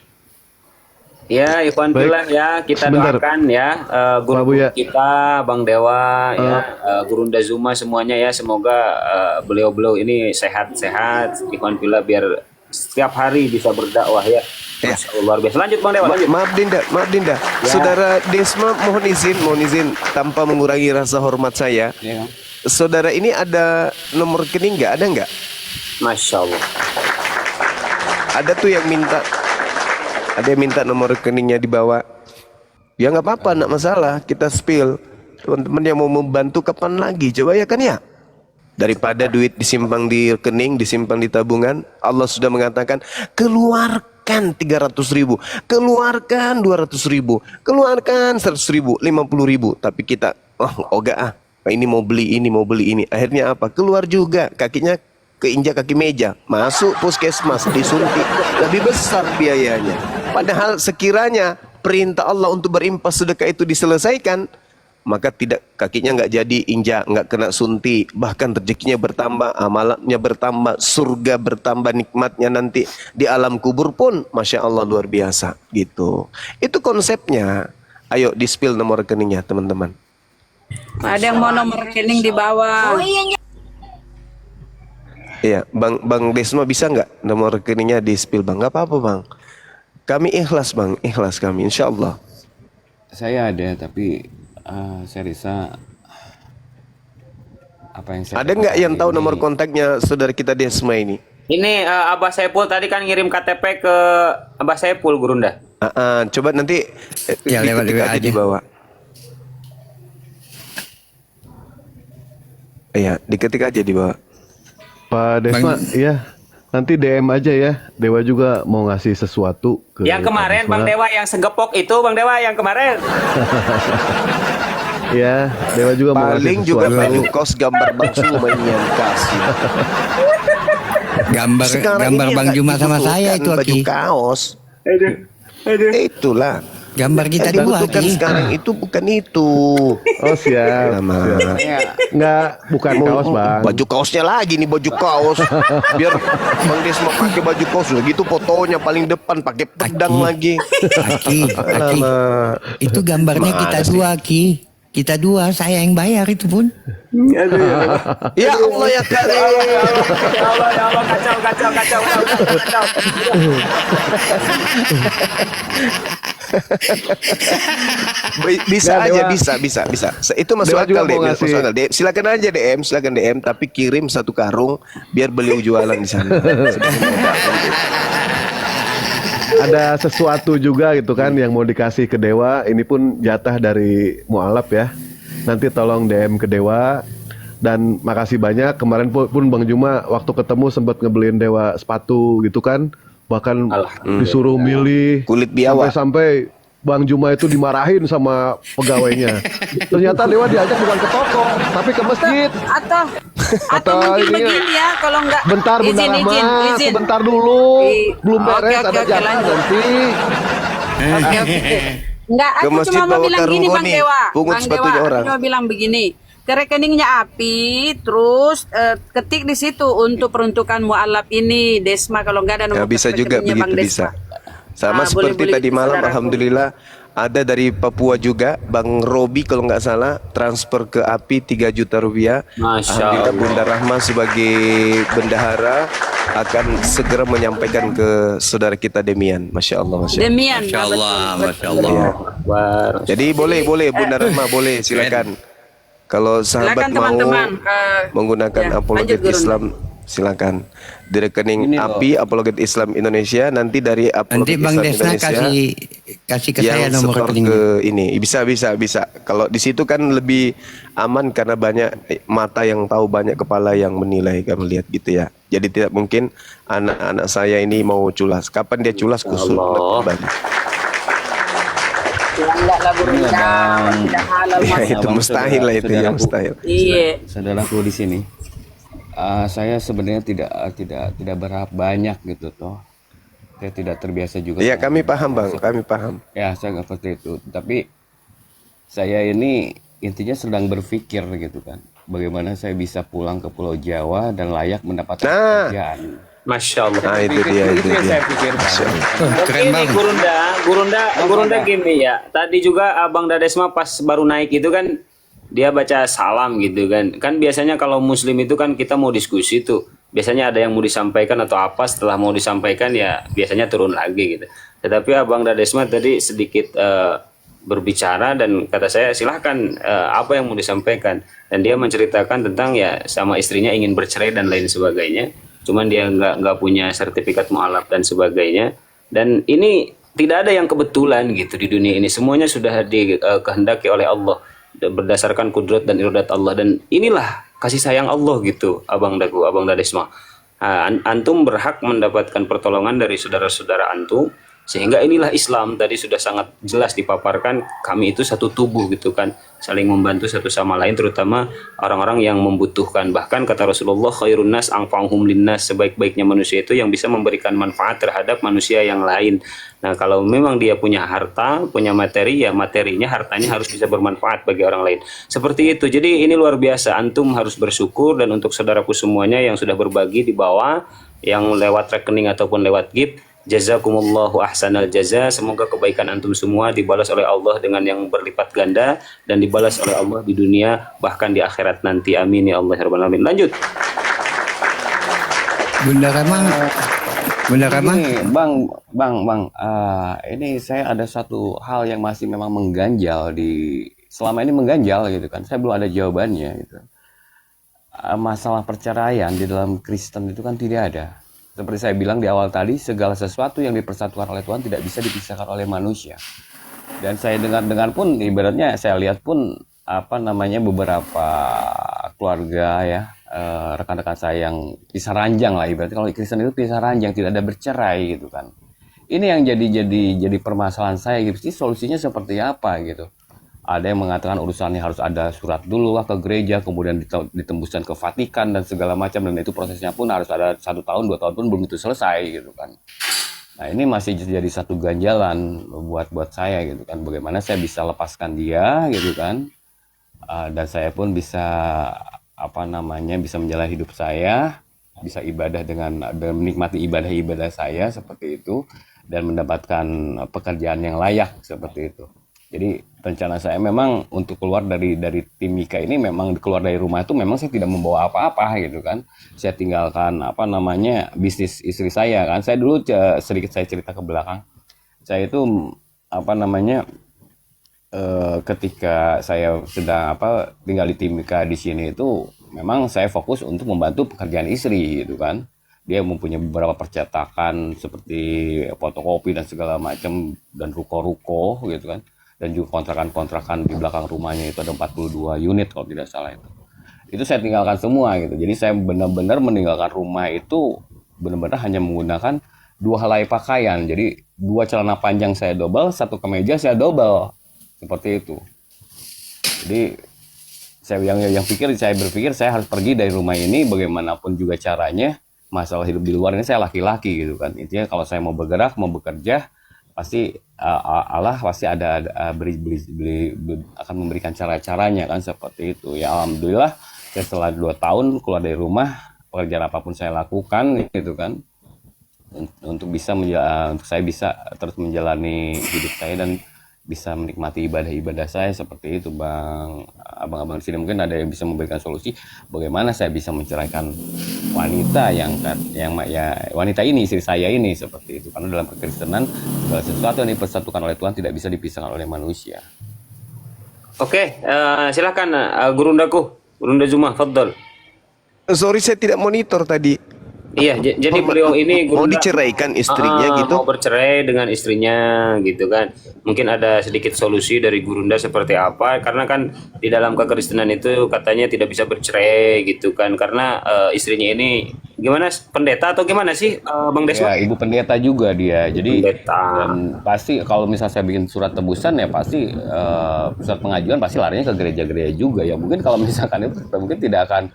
Ya, Ikhwan Fillah ya, kita doakan ya guru kita, Bang Dewa ya, Gurunda Zuma semuanya ya, semoga beliau-beliau ini sehat-sehat, Ikhwan Fillah, biar setiap hari bisa berdakwah ya. ya. Luar biasa. Lanjut Bang Dewa, lanjut. Maaf Dinda. Saudara Desma mohon izin tanpa mengurangi rasa hormat saya. Ya kan? Saudara ini ada nomor rekening nggak? Ada nggak? Masya Allah. Ada tuh yang minta. Ada yang minta nomor rekeningnya dibawa. Ya nggak apa-apa, nggak masalah. Kita spill. Teman-teman yang mau membantu kapan lagi? Coba ya kan ya. Daripada duit disimpan di rekening, disimpan di tabungan, Allah sudah mengatakan keluarkan 300.000, keluarkan 200.000, keluarkan 100.000, 50.000. Tapi kita, ini mau beli ini. Akhirnya apa? Keluar juga, kakinya keinjak kaki meja, masuk puskesmas, disuntik, lebih besar biayanya. Padahal sekiranya perintah Allah untuk berimpas sedekah itu diselesaikan, maka tidak, kakinya nggak jadi injak, nggak kena suntik, bahkan rezekinya bertambah, amalannya bertambah, surga bertambah, nikmatnya nanti di alam kubur pun, masya Allah luar biasa gitu. Itu konsepnya. Ayo di spill nomor rekeningnya teman-teman. Ada yang mau nomor rekening di bawah. Iya, Bang Desma bisa nggak nomor rekeningnya di spill Bang? Nggak apa-apa Bang. Kami ikhlas Bang, ikhlas kami, insya Allah. Saya ada, tapi saya rasa apa yang saya Ada nggak yang tahu ini- nomor kontaknya saudara kita Desma ini? Ini Abah Saipul tadi kan ngirim KTP ke Abah Saipul Gurunda. Coba nanti Ya, lewat diketik WA aja aja. di bawah. Iya, diketik aja di bawah. Pak Desma, iya. Nanti DM aja ya. Dewa juga mau ngasih sesuatu ke Yang kemarin Pak Bang Desma. Dewa yang segepok itu Bang Dewa yang kemarin. Iya, Dewa juga mau ngasih Paling juga sesuatu. baju kos gambar Bang Suma ini yang kasih. Gambar ini Bang yang Juma sama dibutuhkan saya itu baju Aki. kaos. Itulah. Gambar kita Yang dua dibutuhkan Aki. sekarang itu bukan itu. Oh siap. Lama. Enggak, bukan kaos bang. Baju kaosnya lagi nih, baju kaos. Biar Bang Desma pakai baju kaos udah gitu, fotonya paling depan pakai pedang lagi. Aki. Lama. Itu gambarnya Mana kita sih? dua Aki. Kita dua, saya yang bayar itu pun. Ya Allah ya Karim. Ya Allah, kacau. Bisa Nggak, aja, Dewa. bisa. Itu masuk Dewa juga akal deh, mau ngasih. masuk akal. Silakan aja DM, tapi kirim satu karung biar beliau jualan di sana. Ada sesuatu juga gitu kan yang mau dikasih ke Dewa. Ini pun jatah dari Mualaf ya. Nanti tolong DM ke Dewa. Dan makasih banyak. Kemarin pun Bang Juma waktu ketemu sempat ngebeliin Dewa sepatu gitu kan. Bahkan disuruh milih Kulit biawak. sampai Bang Juma itu dimarahin sama pegawainya. Ternyata Dewa diajak bukan ke toko, tapi ke masjid. Atau mungkin ini begini ya, kalau enggak Bentar Bunda Rahma, izin. sebentar dulu. Belum Oke, beres, oke, ada oke, jatah lanjut. nanti. Oke. Enggak, Ke aku masjid cuma mau bawa bilang karung gini Bang goni, Dewa. pungut Bang sepatunya Dewa, orang. aku cuma bilang begini. Ke rekeningnya Api, terus ketik di situ untuk peruntukan mualaf ini Desma, kalau enggak ada Ya nomor bisa juga rekeningnya Bang begitu Desma. bisa. Sama Boleh, seperti boleh, tadi malam, saudaraku. alhamdulillah ada dari Papua juga, Bang Robi kalau nggak salah transfer ke API 3 juta rupiah. Masya Alhamdulillah Allah. Bunda Rahma sebagai bendahara akan segera menyampaikan ke saudara kita Demian. Masya Allah, Masya Allah. Demian. Masya Allah, Masya Allah. Iya. Akbar. Jadi boleh Bunda Rahma boleh silakan. Kalau sahabat Silakan, mau teman-teman. menggunakan Ya, apologet lanjut, Guru. Islam, silakan di rekening Ini loh. API apologet Islam Indonesia. Nanti dari Nanti apologet Bang Islam Desna Indonesia kasih ke saya yang nomor setor rekeningnya. ke ini bisa. Kalau di situ kan lebih aman karena banyak mata yang tahu, banyak kepala yang menilai, kan melihat gitu ya. Jadi tidak mungkin anak-anak saya ini mau culas. Kapan dia culas kusut Allah. kembali. Ya enggak lah Guru, Ini Bang. tidak halal Ya, Mas. itu Abang, mustahil lah itu ya, saudaraku. mustahil. Iya. Saudaraku di sini, saya sebenarnya tidak berharap banyak gitu toh. Saya tidak terbiasa juga. Iya, kami paham Bang, kami paham. Ya, saya nggak seperti itu. Tapi saya ini intinya sedang berpikir gitu kan, bagaimana saya bisa pulang ke Pulau Jawa dan layak mendapatkan Nah. pekerjaan. Masya Allah. Nah, itu dia, itu yang dia. saya pikirkan. Keren Ini Bang. Gurunda gini ya. Tadi juga Abang Dadesma pas baru naik itu kan dia baca salam gitu kan. Kan biasanya kalau muslim itu kan kita mau diskusi tuh. Biasanya ada yang mau disampaikan atau apa, setelah mau disampaikan ya biasanya turun lagi gitu. Tetapi Abang Dadesma tadi sedikit berbicara dan kata saya silahkan apa yang mau disampaikan, dan dia menceritakan tentang ya sama istrinya ingin bercerai dan lain sebagainya, cuman dia nggak punya sertifikat mualaf dan sebagainya, dan ini tidak ada yang kebetulan gitu di dunia ini, semuanya sudah dikehendaki oleh Allah berdasarkan kudrat dan iradat Allah, dan inilah kasih sayang Allah gitu Abang Dadesma. Antum berhak mendapatkan pertolongan dari saudara-saudara antum, sehingga inilah Islam tadi sudah sangat jelas dipaparkan, kami itu satu tubuh gitu kan, saling membantu satu sama lain, terutama orang-orang yang membutuhkan. Bahkan kata Rasulullah, khairun nas anfa'uhum linnas, sebaik-baiknya manusia itu yang bisa memberikan manfaat terhadap manusia yang lain. Nah, kalau memang dia punya harta, punya materi, ya materinya, hartanya harus bisa bermanfaat bagi orang lain. Seperti itu. Jadi ini luar biasa, antum harus bersyukur. Dan untuk saudaraku semuanya yang sudah berbagi di bawah, yang lewat rekening ataupun lewat gift, jazakumullahu ahsanal jaza. Semoga kebaikan antum semua dibalas oleh Allah dengan yang berlipat ganda, dan dibalas oleh Allah di dunia bahkan di akhirat nanti. Amin ya Allah ya rabbal alamin. Lanjut. Bunda Rama, Ini bang, ini saya ada satu hal yang masih memang mengganjal selama ini mengganjal gitu kan. Saya belum ada jawabannya gitu. Masalah perceraian di dalam Kristen itu kan tidak ada. Seperti saya bilang di awal tadi, segala sesuatu yang dipersatukan oleh Tuhan tidak bisa dipisahkan oleh manusia. Dan saya dengar pun, ibaratnya saya lihat pun beberapa keluarga ya, rekan-rekan saya yang pisah ranjang lah, ibaratnya kalau Kristen itu pisah ranjang, tidak ada bercerai gitu kan. Ini yang jadi permasalahan saya gitu. Solusinya seperti apa gitu. Ada yang mengatakan urusannya harus ada surat dulu lah ke gereja, kemudian ditembuskan ke Vatikan dan segala macam, dan itu prosesnya pun harus ada 1 tahun 2 tahun pun belum itu selesai gitu kan. Nah, ini masih jadi satu ganjalan buat saya gitu kan. Bagaimana saya bisa lepaskan dia gitu kan. Dan saya pun bisa bisa menjalani hidup saya, bisa ibadah dan menikmati ibadah saya seperti itu, dan mendapatkan pekerjaan yang layak seperti itu. Jadi rencana saya memang untuk keluar dari Timika ini, memang keluar dari rumah itu memang saya tidak membawa apa-apa gitu kan. Saya tinggalkan bisnis istri saya kan. Saya dulu sedikit saya cerita ke belakang. Saya itu ketika saya sedang tinggal di Timika di sini itu memang saya fokus untuk membantu pekerjaan istri gitu kan. Dia mempunyai beberapa percetakan seperti fotokopi dan segala macam, dan ruko-ruko gitu kan. Dan juga kontrakan-kontrakan di belakang rumahnya itu ada 42 unit kalau tidak salah itu. Itu saya tinggalkan semua gitu. Jadi saya benar-benar meninggalkan rumah itu benar-benar hanya menggunakan 2 helai pakaian. Jadi 2 celana panjang saya double, 1 kemeja saya double. Seperti itu. Jadi saya berpikir saya harus pergi dari rumah ini bagaimanapun juga caranya. Masalah hidup di luar ini, saya laki-laki gitu kan. Intinya kalau saya mau bergerak, mau bekerja, pasti Allah pasti akan memberikan cara-caranya kan, seperti itu. Ya alhamdulillah saya setelah 2 tahun keluar dari rumah, pekerjaan apapun saya lakukan gitu kan, untuk saya bisa terus menjalani hidup saya dan bisa menikmati ibadah-ibadah saya seperti itu, Bang. Abang-abang di sini mungkin ada yang bisa memberikan solusi bagaimana saya bisa menceraikan wanita wanita ini, istri saya ini, seperti itu. Karena dalam kekristenan segala sesuatu yang dipersatukan oleh Tuhan tidak bisa dipisahkan oleh manusia. Oke, silakan Gurunda Zuma, fadhol. Sorry, saya tidak monitor tadi. Iya, jadi beliau ini mau diceraikan istrinya gitu. Mau bercerai dengan istrinya gitu kan. Mungkin ada sedikit solusi dari Gurunda seperti apa, karena kan di dalam kekristenan itu katanya tidak bisa bercerai gitu kan, karena istrinya ini gimana, pendeta atau gimana sih, Bang Desma? Ya, ibu pendeta juga dia. Jadi Pendeta. dan pasti kalau misalnya saya bikin surat tebusan ya pasti surat pengajuan pasti larinya ke gereja-gereja juga ya. Mungkin kalau misalkan itu mungkin tidak akan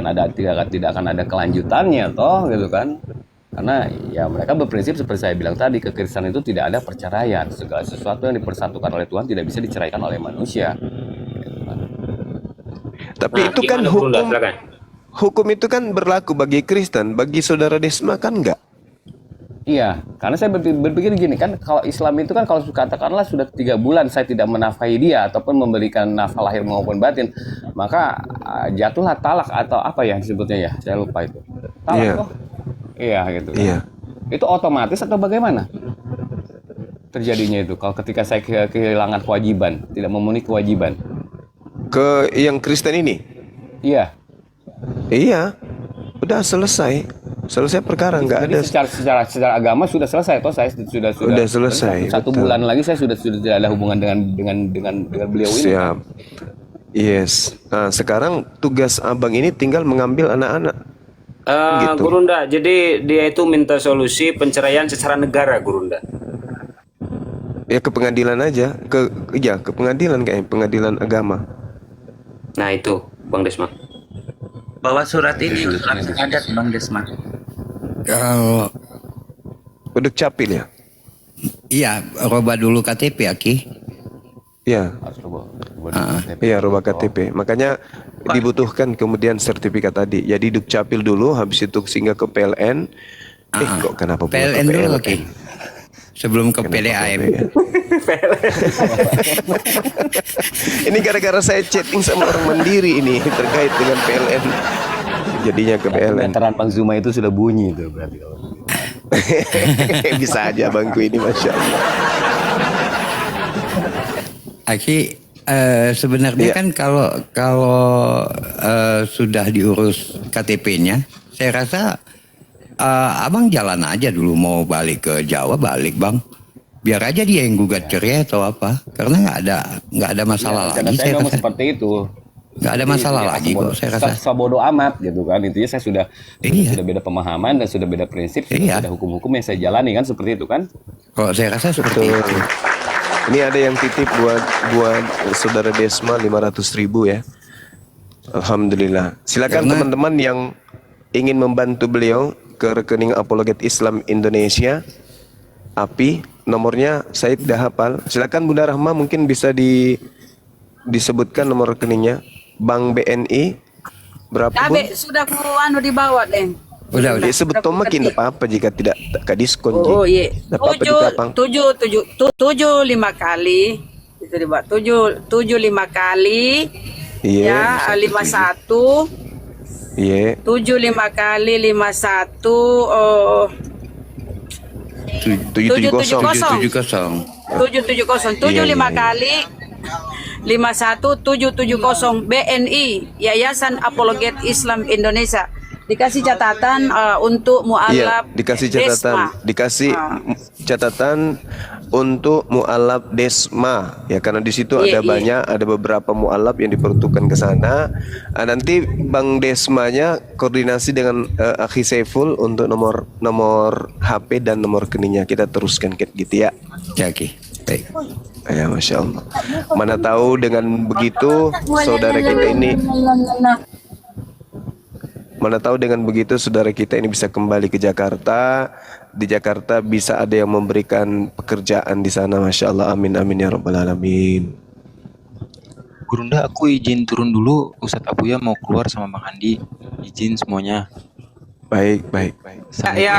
ada kelanjutannya toh gitu kan. Karena ya mereka berprinsip seperti saya bilang tadi, kekristenan itu tidak ada perceraian. Segala sesuatu yang dipersatukan oleh Tuhan tidak bisa diceraikan oleh manusia. Tapi Nah, itu kan gimana, Gurunda? Silakan. hukum itu kan berlaku bagi Kristen, bagi saudara Desma kan enggak? Iya, karena saya berpikir gini kan, kalau Islam itu kan kalau katakanlah sudah 3 bulan saya tidak menafkahi dia ataupun memberikan nafkah lahir maupun batin, maka jatuhlah talak atau apa ya disebutnya ya, saya lupa itu. Talak Iya. toh? Iya gitu. Iya. Itu otomatis atau bagaimana? terjadinya itu? Kalau ketika saya kehilangan kewajiban, tidak memenuhi kewajiban. Ke yang Kristen ini? Iya. Iya, udah selesai. Selesai perkara, nggak Jadi ada. secara agama sudah selesai, toh saya sudah Udah selesai, satu betul. bulan lagi saya sudah tidak ada hubungan dengan beliau ini. Siap. Yes. Nah, sekarang tugas abang ini tinggal mengambil anak-anak. Gitu. Gurunda, jadi dia itu minta solusi penceraian secara negara, Gurunda. Ya ke pengadilan aja, ke pengadilan kayak pengadilan agama. Nah itu, Bang Desma. Bawa surat ini, surat syahadat Bang Desma. Kalau Udah capil ya? iya, robah dulu KTP, Aki. Iya. Harus coba. Iya, rubah KTP. Makanya dibutuhkan kemudian sertifikat tadi. Jadi dukcapil dulu, habis itu singgah ke PLN. Kok kenapa bukan PLN ke dulu, PLN? Aki. Sebelum ke PDAM. Ini gara-gara saya chatting sama orang Mandiri ini terkait dengan PLN. Jadinya ke PLN. Meteran Bang Zuma itu sudah bunyi itu berarti kalau. Bisa aja bangku ini, Masya Allah. Aki, sebenarnya Iya. kan kalau sudah diurus KTP-nya, saya rasa abang jalan aja dulu, mau balik ke Jawa balik bang, biar aja dia yang gugat cerai atau apa, karena nggak ada masalah Karena lagi. saya Saya ngomong rasa seperti itu. nggak ada masalah lagi kok. Saya rasa Sebodoh amat gitu kan. Intinya saya sudah Iya. sudah beda pemahaman dan sudah beda prinsip, sudah Iya. beda hukum-hukum yang saya jalani kan seperti itu kan. kok saya rasa seperti Betul. itu. Ini ada yang titip buat saudara Desma 500.000 ya. Alhamdulillah. Silakan Karena- teman-teman yang ingin membantu beliau ke rekening Apologet Islam Indonesia, API, nomornya saya tidak hafal. Silakan Bunda Rahma, mungkin bisa disebutkan nomor rekeningnya. Bank BNI berapa Bun? Abe sudah ku dibawa deh. Udah. Disebut Tomakin tidak apa-apa jika tidak diskon. Ji. Oh iya, Tidak apa-apa juga, Bang. tujuh lima kali itu dibuat tujuh lima kali Iya, ya 51 Iya. 75 kali 51 770. 770. 770 75 kali 51770 BNI Yayasan Apologet Islam Indonesia. Dikasih catatan untuk mualaf Iya, dikasih catatan, Desma. dikasih catatan untuk mualaf Desma ya, karena di situ Iya, ada iya. banyak, ada beberapa mualaf yang diperuntukkan ke sana. Nanti Bang Desmanya koordinasi dengan Akhi Saiful untuk nomor HP dan nomor rekeningnya, kita teruskan gitu ya. Ya, Aki. Baik. Ya, Masya Allah. Mana tahu dengan begitu saudara kita ini, mana tahu dengan begitu saudara kita ini bisa kembali ke Jakarta. Di Jakarta bisa ada yang memberikan pekerjaan di sana. Masya Allah. Amin amin ya rabbal alamin. Gurunda, aku izin turun dulu. Ustadz Abuya mau keluar sama Bang Andi. Izin semuanya. Baik baik. Ya,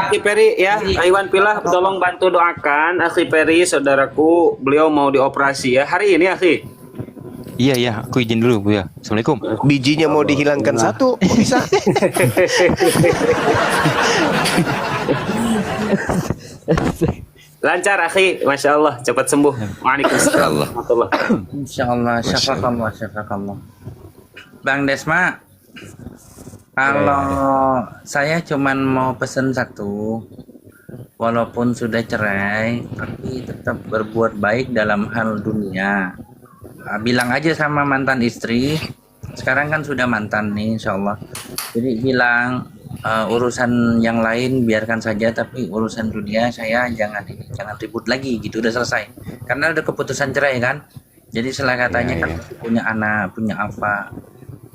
Akhi Peri ya, Iwan Pilah tolong bantu doakan Akhi Peri, saudaraku, beliau mau dioperasi ya hari ini, Akhi. Iya, aku izin dulu Bu ya. Assalamualaikum. Bijinya mau dihilangkan satu, kok bisa? Lancar, Akhi, Masya Allah, cepat sembuh. Waalaikumsalam warahmatullahi. Insyaallah, syafakallah. Bang Desma, kalau saya cuman mau pesen satu, walaupun sudah cerai, tapi tetap berbuat baik dalam hal dunia. Bilang aja sama mantan istri, sekarang kan sudah mantan nih, insyaallah. Jadi bilang urusan yang lain biarkan saja, tapi urusan dunia saya jangan ribut lagi gitu, udah selesai. Karena udah keputusan cerai kan. Jadi setelah katanya kan punya anak, punya apa.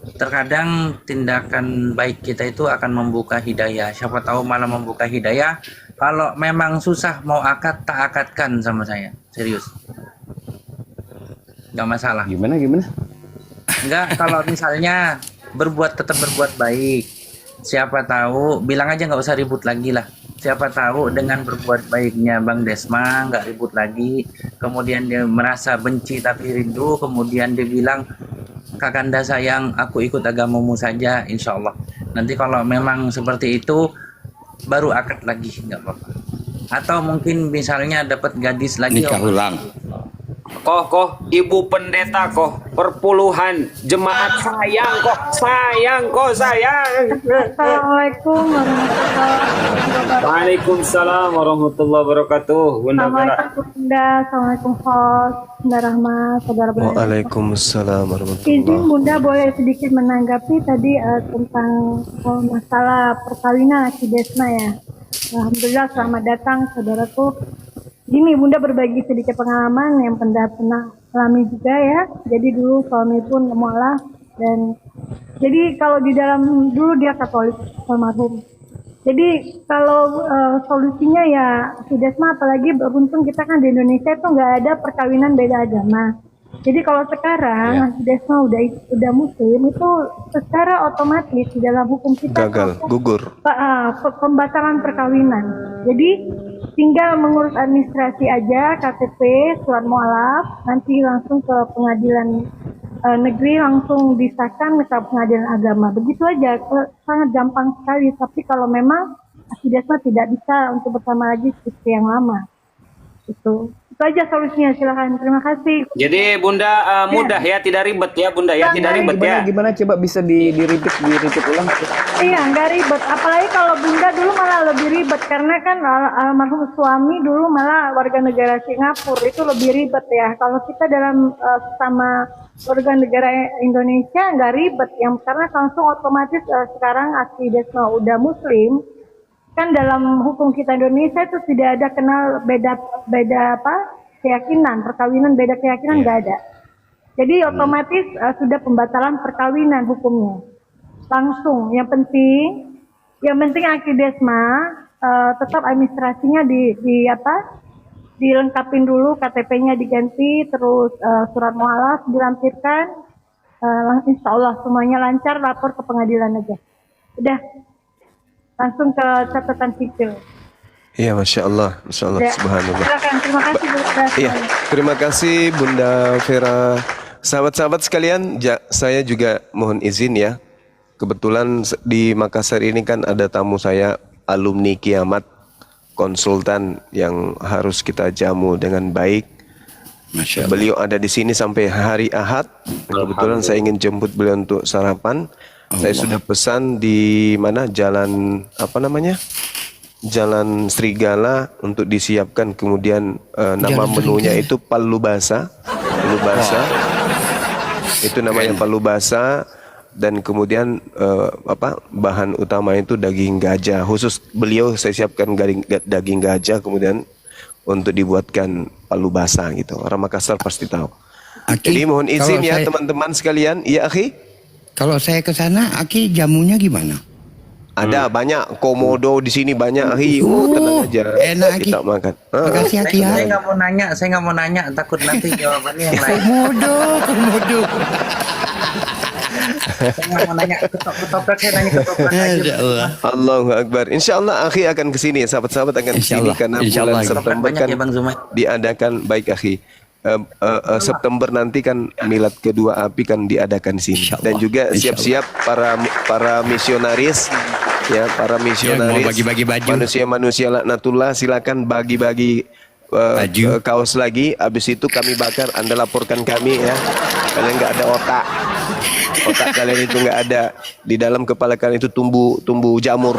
Terkadang tindakan baik kita itu akan membuka hidayah. Siapa tahu malah membuka hidayah. Kalau memang susah mau akad, tak akadkan sama saya. Serius. Gak masalah. Gimana? Enggak, kalau misalnya tetap berbuat baik. Siapa tahu, bilang aja nggak usah ribut lagi lah. Siapa tahu dengan berbuat baiknya Bang Desma nggak ribut lagi. Kemudian dia merasa benci tapi rindu. Kemudian dia bilang, Kakanda sayang, aku ikut agamamu saja, insya Allah. Nanti kalau memang seperti itu, baru akad lagi, nggak apa-apa. Atau mungkin misalnya dapat gadis lagi Nikah Om. ulang. Koh, ibu pendeta koh, perpuluhan jemaat sayang. Assalamualaikum warahmatullahi wabarakatuh. Waalaikumsalam warahmatullahi wabarakatuh. Bunda Vera. Assalamualaikum Bunda, Assalamualaikum host, Bunda Rahma, saudara Bunda. Waalaikumsalam Izin warahmatullahi. Bunda boleh sedikit menanggapi tadi tentang masalah perkawinan Akidesma ya. Alhamdulillah selamat datang saudaraku. Gini Bunda berbagi sedikit pengalaman yang pernah alami juga ya. Jadi dulu suami pun mualaf dan jadi kalau di dalam dulu dia Katolik almarhum. Jadi kalau solusinya ya Akidesma, apalagi beruntung kita kan di Indonesia itu nggak ada perkawinan beda agama. Jadi kalau sekarang Akidesma udah muslim itu secara otomatis di dalam hukum kita Gagal, gugur. pembatalan perkawinan. Jadi tinggal mengurus administrasi aja, KTP, surat mualaf, nanti langsung ke pengadilan negeri langsung disahkan ke pengadilan agama. Begitu aja, sangat gampang sekali. Tapi kalau memang Akidesma tidak bisa untuk bersama lagi seperti yang lama. Itu aja solusinya, silakan. Terima kasih. Jadi Bunda mudah ya, tidak ribet ya Bunda ya, tidak ribet ya. Gimana coba bisa di repeat ulang? Iya, nggak ribet. Apalagi kalau Bunda dulu malah lebih ribet karena kan almarhum suami dulu malah warga negara Singapura, itu lebih ribet ya. Kalau kita dalam sama warga negara Indonesia nggak ribet yang karena langsung otomatis sekarang Akidesma udah muslim. Kan dalam hukum kita Indonesia itu tidak ada kenal beda keyakinan, perkawinan beda keyakinan nggak ada. Jadi otomatis sudah pembatalan perkawinan hukumnya langsung. Yang penting Akidesma tetap administrasinya dilengkapin dulu, KTP-nya diganti, terus surat mualaf dilampirkan, insya Allah semuanya lancar, lapor ke pengadilan aja. Udah. Langsung ke catatan sipil. Iya, Masya Allah, Ya. subhanallah. Silakan, terima kasih Bunda. Iya, terima kasih Bunda Vera. Sahabat-sahabat sekalian, saya juga mohon izin ya. Kebetulan di Makassar ini kan ada tamu saya, alumni Kiamat, konsultan yang harus kita jamu dengan baik. Masya Allah. Beliau ada di sini sampai hari Ahad. Kebetulan saya ingin jemput beliau untuk sarapan. Saya sudah pesan di mana Jalan Jalan Serigala untuk disiapkan. Kemudian nama menunya itu palu basah. Itu namanya palu basah. Dan kemudian bahan utama itu daging gajah. Khusus beliau saya siapkan daging gajah kemudian untuk dibuatkan palu basah gitu. Orang Makassar pasti tahu. Aki, Jadi mohon izin kalau ya saya- teman-teman sekalian. Iya, Akhi. Kalau saya ke sana, Aki jamunya gimana? Ada banyak komodo di sini banyak, Akhi. Tenang aja. enak, Aki. Kita makan. Makasih Aki ya. Saya nggak mau nanya, takut nanti jawabannya yang lain. Komodo. Saya nggak mau nanya ketoprak, saya nanya ketoprak aja. Masya Allah. Allahu Akbar. Insya Allah Akhi akan kesini. Sahabat-sahabat akan Insya kesini Allah. karena Insya bulan Allah. September Banyak kan ya Bang Zumai. diadakan. Baik, Akhi. September nanti kan milad kedua api kan diadakan di sini. Insya Allah. Dan juga Insya siap-siap para misionaris ya, para misionaris mau bagi-bagi baju. manusia-manusia laknatullah, silakan bagi-bagi Baju. kaos lagi. Habis itu kami bakar, Anda laporkan kami ya. Kalian nggak ada otak kalian itu nggak ada, di dalam kepala kalian itu tumbuh jamur.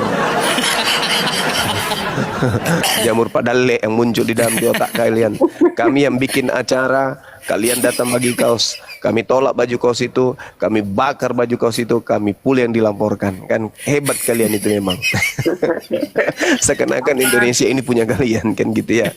Jamur padale yang muncul di dalam di otak kalian. Kami yang bikin acara, kalian datang bagi kaos, kami tolak baju kaos itu, kami bakar baju kaos itu, kami pula yang dilaporkan. Kan hebat kalian itu memang. Seakan-akan Indonesia ini punya kalian kan gitu ya.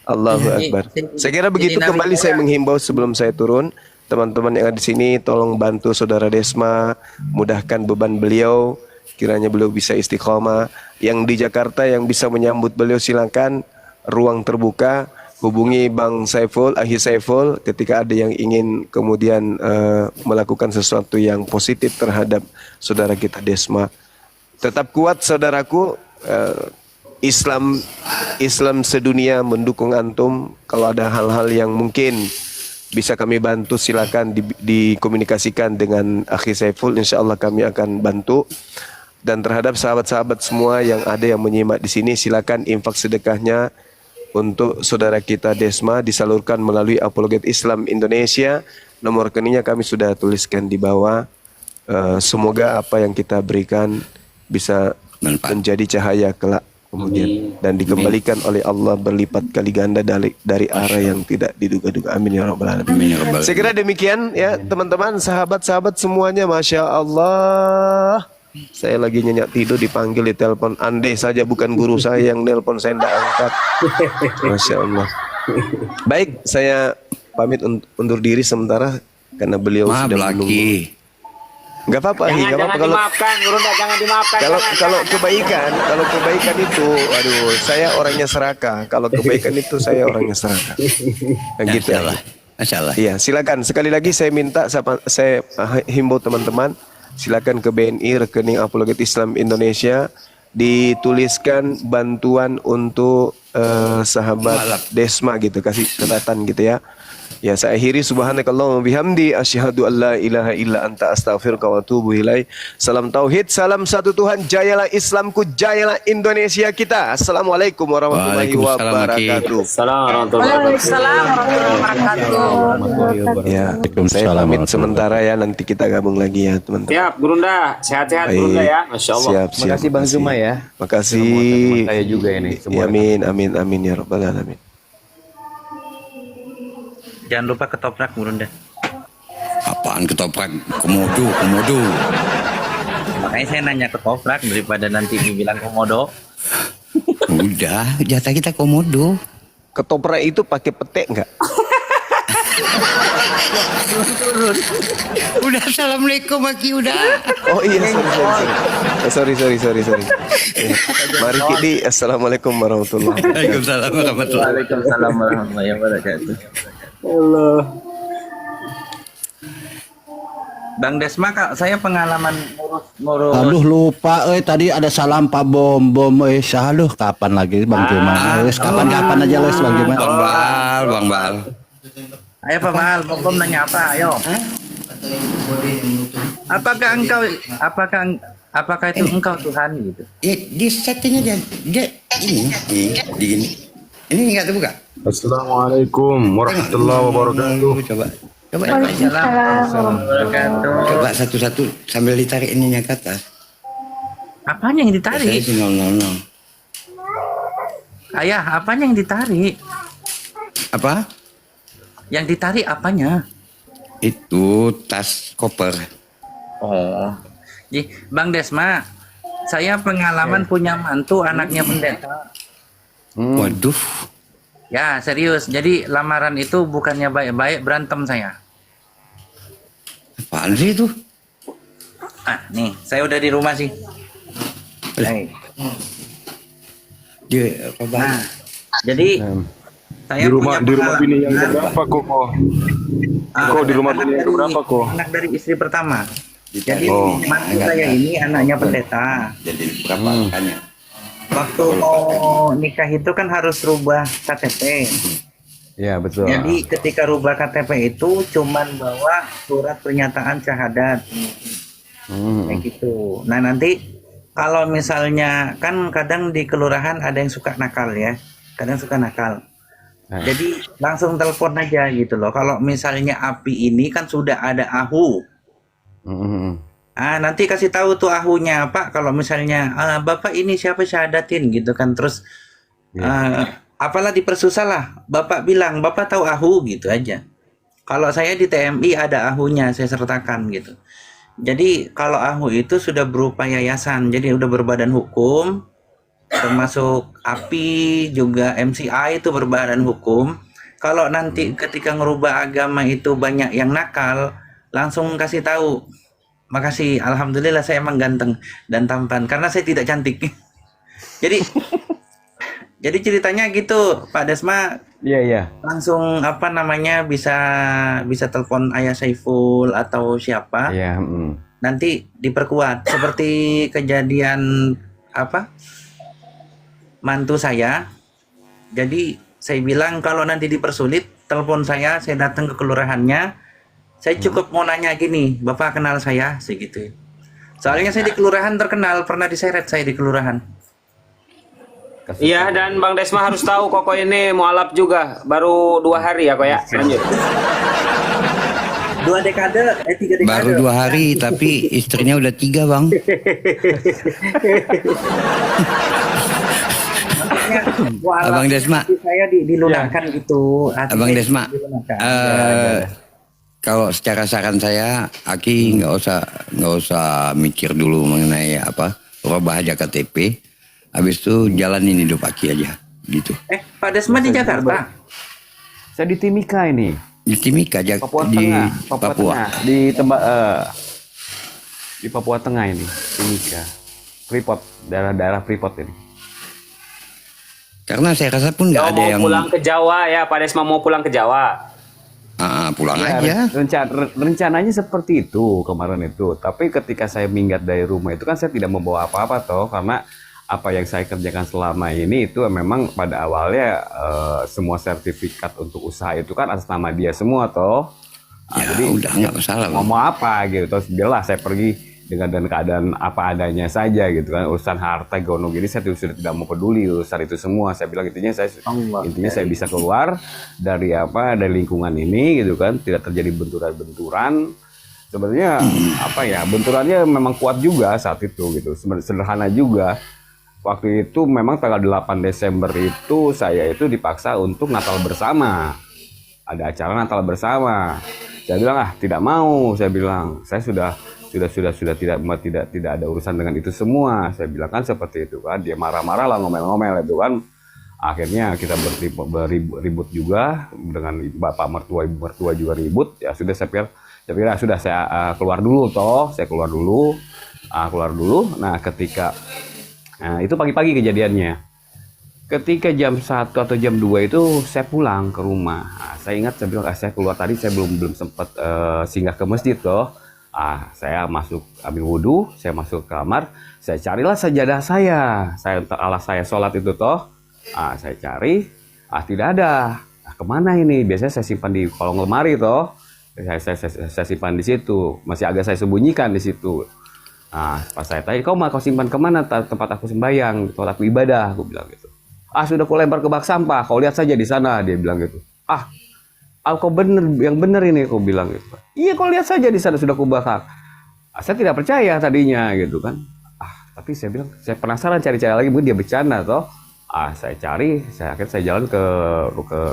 Allahu Akbar. Saya kira begitu. Kembali saya menghimbau sebelum saya turun, teman-teman yang ada di sini tolong bantu saudara Desma, mudahkan beban beliau. Kiranya beliau bisa istiqomah. Yang di Jakarta yang bisa menyambut beliau silakan, ruang terbuka. Hubungi Bang Saiful, Akhi Saiful ketika ada yang ingin kemudian melakukan sesuatu yang positif terhadap saudara kita Desma. Tetap kuat saudaraku. Islam sedunia mendukung antum. Kalau ada hal-hal yang mungkin bisa kami bantu, silakan dikomunikasikan dengan Akhi Saiful. Insya Allah kami akan bantu. Dan terhadap sahabat-sahabat semua yang ada yang menyimak di sini, silakan infak sedekahnya untuk saudara kita Desma disalurkan melalui Apologet Islam Indonesia. Nomor rekeningnya kami sudah tuliskan di bawah. Semoga apa yang kita berikan bisa menjadi cahaya kelak kemudian dan dikembalikan oleh Allah berlipat kali ganda dari arah yang tidak diduga-duga. Amin ya rabbal alamin. Saya kira demikian ya teman-teman, sahabat-sahabat semuanya, masya Allah. Saya lagi nyenyak tidur dipanggil di telepon. Andai saja bukan guru saya yang nelpon, saya tidak angkat. Masya Allah. Baik, saya pamit undur diri sementara karena beliau sudah menunggu. Enggak apa-apa, enggak apa-apa kalau dimaafkan, Gurunda, jangan dimaafkan. kalau kebaikan itu, aduh, saya orangnya serakah. Kalau kebaikan itu saya orangnya serakah. Nah, gitu ya. Masya Allah. Iya, silakan. Sekali lagi saya minta, saya himbau teman-teman, silakan ke BNI rekening Apologet Islam Indonesia, dituliskan bantuan untuk sahabat Desma gitu, kasih catatan gitu ya. Ya, saya akhiri subhanakallahumma bihamdi asyhadu an la ilaha illa anta astaghfiruka wa atubu ilaik. Salam tauhid, salam satu Tuhan, jayalah Islamku, jayalah Indonesia kita. Assalamualaikum warahmatullahi wabarakatuh. Waalaikumsalam warahmatullahi wabarakatuh. Ya, saya pamit sementara ya, nanti kita gabung lagi ya teman-teman. Siap, Gurunda. Sehat-sehat Gurunda ya. Masya Allah. Siap, Terima kasih Bang Zuma ya. Makasih. Saya juga ini. Ya, amin, amin, amin ya rabbal alamin. Jangan lupa ketoprak Gurunda. Apaan ketoprak? Komodo. Makanya saya nanya ketoprak daripada nanti dibilang komodo. Udah, jatah kita komodo. Ketoprak itu pakai petek enggak? Udah, assalamualaikum Maki, udah. Oh iya, sorry. Ya. Mari Kidi, assalamualaikum warahmatullahi wabarakatuh. Waalaikumsalam warahmatullahi Waalaikumsalam warahmatullahi wabarakatuh. Allah. Bang Desma, Kak, saya pengalaman ngurus. Aduh lupa, tadi ada salam Pak Bom, saluh kapan lagi Bang Juma? Kapan aja les Bang Juma. Bang Bal. Ayo Pak Bal, Bom nanya apa? Ayo. Apakah itu engkau Tuhan gitu? Di settingnya dia ini gini. Ini nggak terbuka. Assalamualaikum warahmatullahi wabarakatuh. Coba. Waalaikumsalam. Coba satu-satu sambil ditarik ininya ke atas. Apanya yang ditarik? Saya sih 000. Ayah, apanya yang ditarik? Apa? Yang ditarik apanya? Itu tas koper. Oh. Bang Desma, saya pengalaman punya mantu anaknya pendeta. Waduh. Ya, serius. Jadi lamaran itu bukannya baik-baik, berantem saya. Apaan sih itu? Nih, saya udah di rumah sih. Hey. Dia apa bang? Nah, jadi saya Di rumah bini yang pengalaman. berapa kok? Kok di rumah bini yang berapa kok? Anak dari istri pertama. Jadi Oh. mantu saya ini anaknya pendeta. Jadi berapa angkanya? Waktu mau nikah itu kan harus rubah KTP. Ya betul. Jadi ketika rubah KTP itu cuman bawa surat pernyataan syahadat. Kayak gitu. Nah nanti kalau misalnya kan kadang di kelurahan ada yang suka nakal ya. Kadang suka nakal. Jadi langsung telepon aja gitu loh. Kalau misalnya api ini kan sudah ada ahu. Nanti kasih tahu tuh ahunya, Pak. Kalau misalnya Bapak ini siapa syahadatin gitu kan, terus apalah dipersusah lah. Bapak bilang Bapak tahu ahu gitu aja. Kalau saya di TMI ada ahunya, saya sertakan gitu. Jadi kalau ahu itu sudah berupa yayasan, jadi udah berbadan hukum, termasuk API juga MCI itu berbadan hukum. Kalau nanti ketika ngerubah agama itu banyak yang nakal, langsung kasih tahu. Makasih, alhamdulillah saya emang ganteng dan tampan karena saya tidak cantik. jadi ceritanya gitu, Pak Desma. Iya. Langsung apa namanya bisa telepon Ayah Saiful atau siapa. Iya. Nanti diperkuat seperti kejadian mantu saya. Jadi saya bilang kalau nanti dipersulit, telepon saya datang ke kelurahannya. Saya cukup mau nanya gini, Bapak kenal saya, segitu. Soalnya saya di kelurahan terkenal, pernah diseret saya di kelurahan. Iya, dan Bang Desma harus tahu Koko ini mualaf juga. Baru 2 hari ya, Kok ya. Lanjut. 3 dekade. Baru 2 hari tapi istrinya udah 3 bang. Abang Desma. Saya dilunakkan gitu. Abang Desma. Kalau secara saran saya, Aki nggak usah mikir dulu mengenai apa rubah aja KTP. Habis itu jalanin hidup Aki aja, gitu. Pak Desma di Jakarta. Saya di Timika ini. Di Timika, Papua di Tengah, Papua. Tengah. Di Papua Tengah ini, Timika. Freeport, daerah Freeport ini. Karena saya rasa pun nggak ada Mau yang pulang ke Jawa ya, Pak Desma mau pulang ke Jawa. pulang Ya, aja. rencananya seperti itu kemarin itu. Tapi ketika saya minggat dari rumah itu kan saya tidak membawa apa-apa toh, karena apa yang saya kerjakan selama ini itu memang pada awalnya semua sertifikat untuk usaha itu kan atas nama dia semua toh. Ya, Jadi udah nggak masalah, Bang. mau apa gitu, terus biarlah saya pergi dengan keadaan apa adanya saja gitu kan. Urusan harta gono gini saya sudah tidak mau peduli urusan itu semua. Saya bilang intinya saya bisa keluar dari lingkungan ini gitu kan, tidak terjadi benturan-benturan. Sebenarnya benturannya memang kuat juga saat itu gitu, sederhana juga. Waktu itu memang tanggal 8 Desember itu saya itu dipaksa untuk Natal bersama, ada acara Natal bersama. Saya bilang tidak mau, saya bilang saya sudah tidak ada urusan dengan itu semua. Saya bilang kan seperti itu kan. Dia marah-marah lah, ngomel-ngomel itu kan. Akhirnya kita beribut juga dengan bapak mertua, ibu mertua juga ribut. Ya sudah saya pikir sudah saya keluar dulu toh. Saya keluar dulu. Nah ketika itu pagi-pagi kejadiannya. Ketika jam 1 atau jam 2 itu saya pulang ke rumah. Saya ingat saya bilang saya keluar tadi, saya belum sempat singgah ke masjid toh. Saya masuk ambil wudhu, saya masuk ke kamar, saya carilah sajadah saya alas saya sholat itu toh. Saya cari, tidak ada. Kemana ini? Biasanya saya simpan di kolong lemari toh. Saya simpan di situ, masih agak saya sembunyikan di situ. Pas saya tanya, kau simpan kemana tempat aku sembahyang, tempat aku ibadah, aku bilang gitu. Sudah aku lempar ke bak sampah, kau lihat saja di sana, dia bilang gitu. Kau yang bener ini, kau bilang gitu. Iya, kau lihat saja di sana sudah kubakar. Saya tidak percaya tadinya gitu kan. Tapi saya bilang, saya penasaran cari-cari lagi, mungkin dia bercanda toh. Saya cari, akhirnya saya jalan ke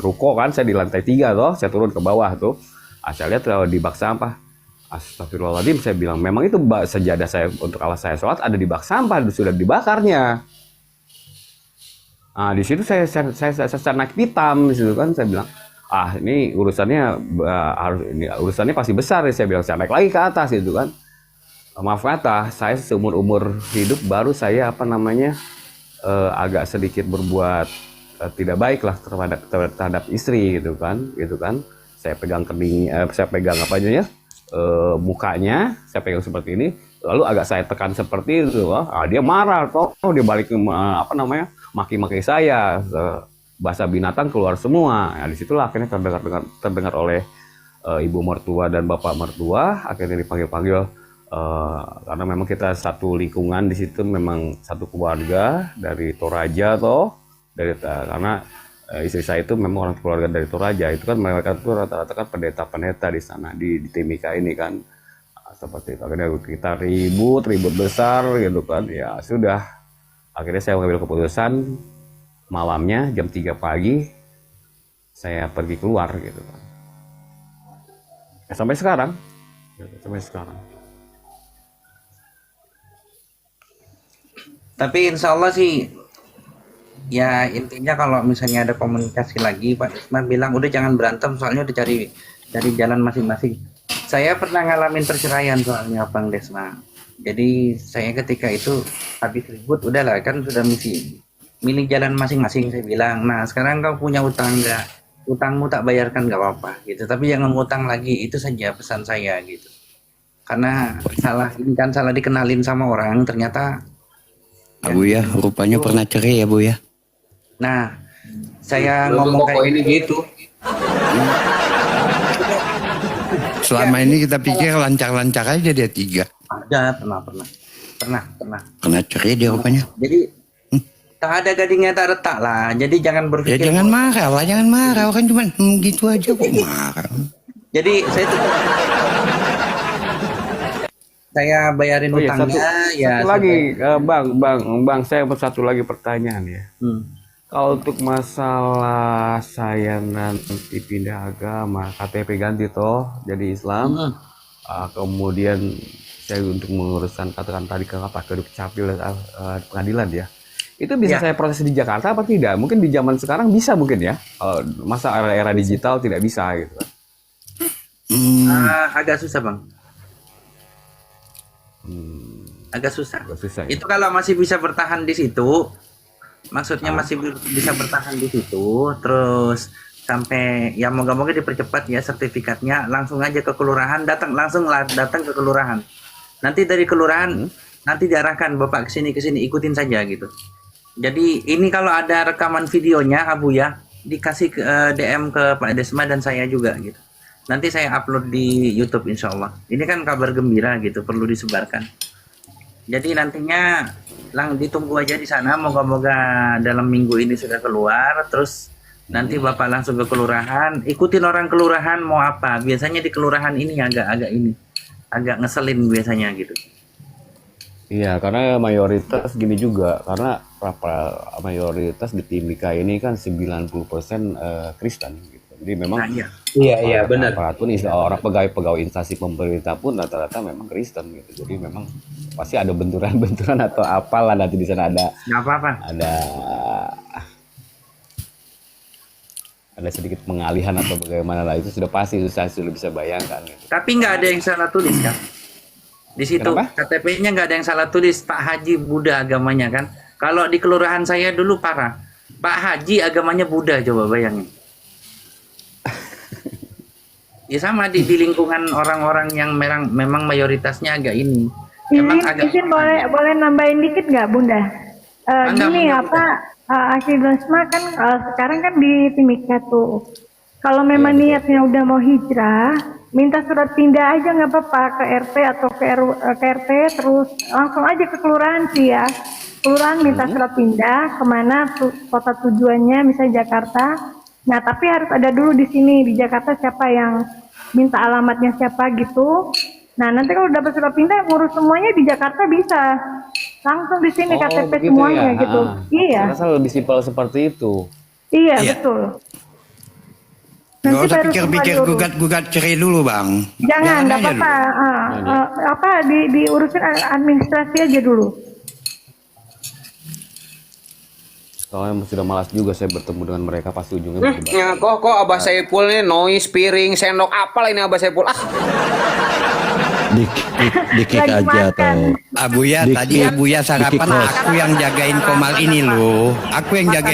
ruko kan, saya di lantai 3 toh, saya turun ke bawah tuh. Saya lihat di bak sampah. Astagfirullahaladzim, saya bilang memang itu sejadah saya untuk alas saya sholat ada di bak sampah, sudah dibakarnya. Di situ saya naik pitam di situ kan, saya bilang ini urusannya pasti besar ya, saya bilang. Saya naik lagi ke atas gitu kan. Maaf kata, saya seumur umur hidup baru saya agak sedikit berbuat tidak baik lah terhadap istri gitu kan. Saya pegang mukanya, saya pegang seperti ini, lalu agak saya tekan seperti itu. Dia marah toh, dia balik maki-maki saya, bahasa binatang keluar semua. Disitulah akhirnya terdengar oleh ibu mertua dan bapak mertua, akhirnya dipanggil-panggil karena memang kita satu lingkungan di situ, memang satu keluarga dari Toraja toh, karena istri saya itu memang orang keluarga dari Toraja. Itu kan mereka itu rata-rata kan pendeta-pendeta di sana di Timika ini kan, seperti itu. Akhirnya kita ribut besar gitu kan. Ya sudah, akhirnya saya mengambil keputusan malamnya jam 3 pagi saya pergi keluar gitu kan. Sampai sekarang. Tapi insya Allah sih, ya intinya kalau misalnya ada komunikasi lagi, Pak Desma bilang udah jangan berantem, soalnya udah cari jalan masing-masing. Saya pernah ngalamin perceraian soalnya, Bang Desma. Jadi saya ketika itu habis ribut, udahlah kan sudah milih jalan masing-masing, saya bilang. Nah sekarang kau punya utang nggak? Utangmu tak bayarkan nggak apa-apa gitu. Tapi jangan ngutang lagi, itu saja pesan saya gitu. Karena salah dikenalin sama orang, ternyata. Bu ya, rupanya pernah cerai ya Bu ya. Nah, saya ngomong kayak ini gitu. Selama ini kita pikir lancar-lancar aja dia 3. Ada, pernah. Pernah. Kena cerai dia rupanya. Jadi tak ada gadingnya tak retak lah. Jadi jangan Ya berpikir. jangan marah lah, jangan marah. Orang cuma gitu aja kok marah. Jadi saya bayarin Oh iya, utangnya ya. satu lagi, bang, saya satu lagi pertanyaan ya. Kalau untuk masalah saya nanti pindah agama, KTP ganti toh jadi Islam, kemudian saya untuk menguruskan katakan tadi ke Dukcapil pengadilan ya, itu bisa saya proses di Jakarta apa tidak? Mungkin di zaman sekarang bisa mungkin ya, masa era digital tidak bisa gitu. Agak susah bang. Agak susah. Ya? Itu kalau masih bisa bertahan di situ, maksudnya masih bisa bertahan di situ, terus sampai ya moga-moga dipercepat ya sertifikatnya, langsung aja ke kelurahan, datang ke kelurahan. Nanti dari kelurahan nanti diarahkan bapak ke sini ikutin saja gitu. Jadi ini kalau ada rekaman videonya Abu ya, dikasih ke DM ke Pak Desma dan saya juga gitu. Nanti saya upload di YouTube insya Allah. Ini kan kabar gembira gitu, perlu disebarkan. Jadi nantinya ditunggu aja di sana. Moga-moga dalam minggu ini sudah keluar. Terus nanti bapak langsung ke kelurahan. Ikutin orang kelurahan mau apa. Biasanya di kelurahan ini agak ngeselin biasanya gitu. Iya, karena mayoritas gini juga, karena mayoritas di Timika ini kan 90% Kristen gitu. Jadi memang Iya, benar. apapun orang pegawai instansi pemerintah pun rata-rata memang Kristen gitu. Jadi memang pasti ada benturan-benturan atau apalah nanti di sana ada Nggak apa-apa. ada sedikit pengalihan atau bagaimana lah, itu sudah pasti, saya sudah bisa bayangkan gitu. Tapi nggak ada yang salah tulis kan? Di situ KTP-nya nggak ada yang salah tulis Pak Haji Buddha agamanya kan? Kalau di kelurahan saya dulu parah. Pak Haji agamanya Buddha, coba bayangin. Ya sama di lingkungan orang-orang yang memang mayoritasnya agak ini. Emang agak Izin boleh nambahin dikit nggak Bunda? Gini Akhi Desma kan sekarang kan di Timika tuh. Kalau memang niatnya udah mau hijrah, minta surat pindah aja nggak apa-apa ke RT atau ke RT, terus langsung aja ke kelurahan sih ya. Kelurahan minta surat pindah kemana kota tujuannya, misalnya Jakarta. Nah tapi harus ada dulu di sini di Jakarta siapa yang minta alamatnya siapa gitu. Nah nanti kalau dapat surat pindah ngurus semuanya di Jakarta bisa langsung di sini KTP semuanya ya? gitu. Iya. Saya rasa lebih simpel seperti itu. Iya betul. Gak usah pikir-pikir gugat cerai dulu bang. Jangan, nggak apa-apa. Diurusin administrasi aja dulu. Soalnya sudah malas juga saya bertemu dengan mereka, pasti ujungnya berdebat. Ya, kok Abah Saiful ini noise, piring, sendok, apalah ini Abah Saiful. Dikit aja atau Abuya tadi Abuya sarapan, aku yang jagain Komal ini loh. Aku yang jagain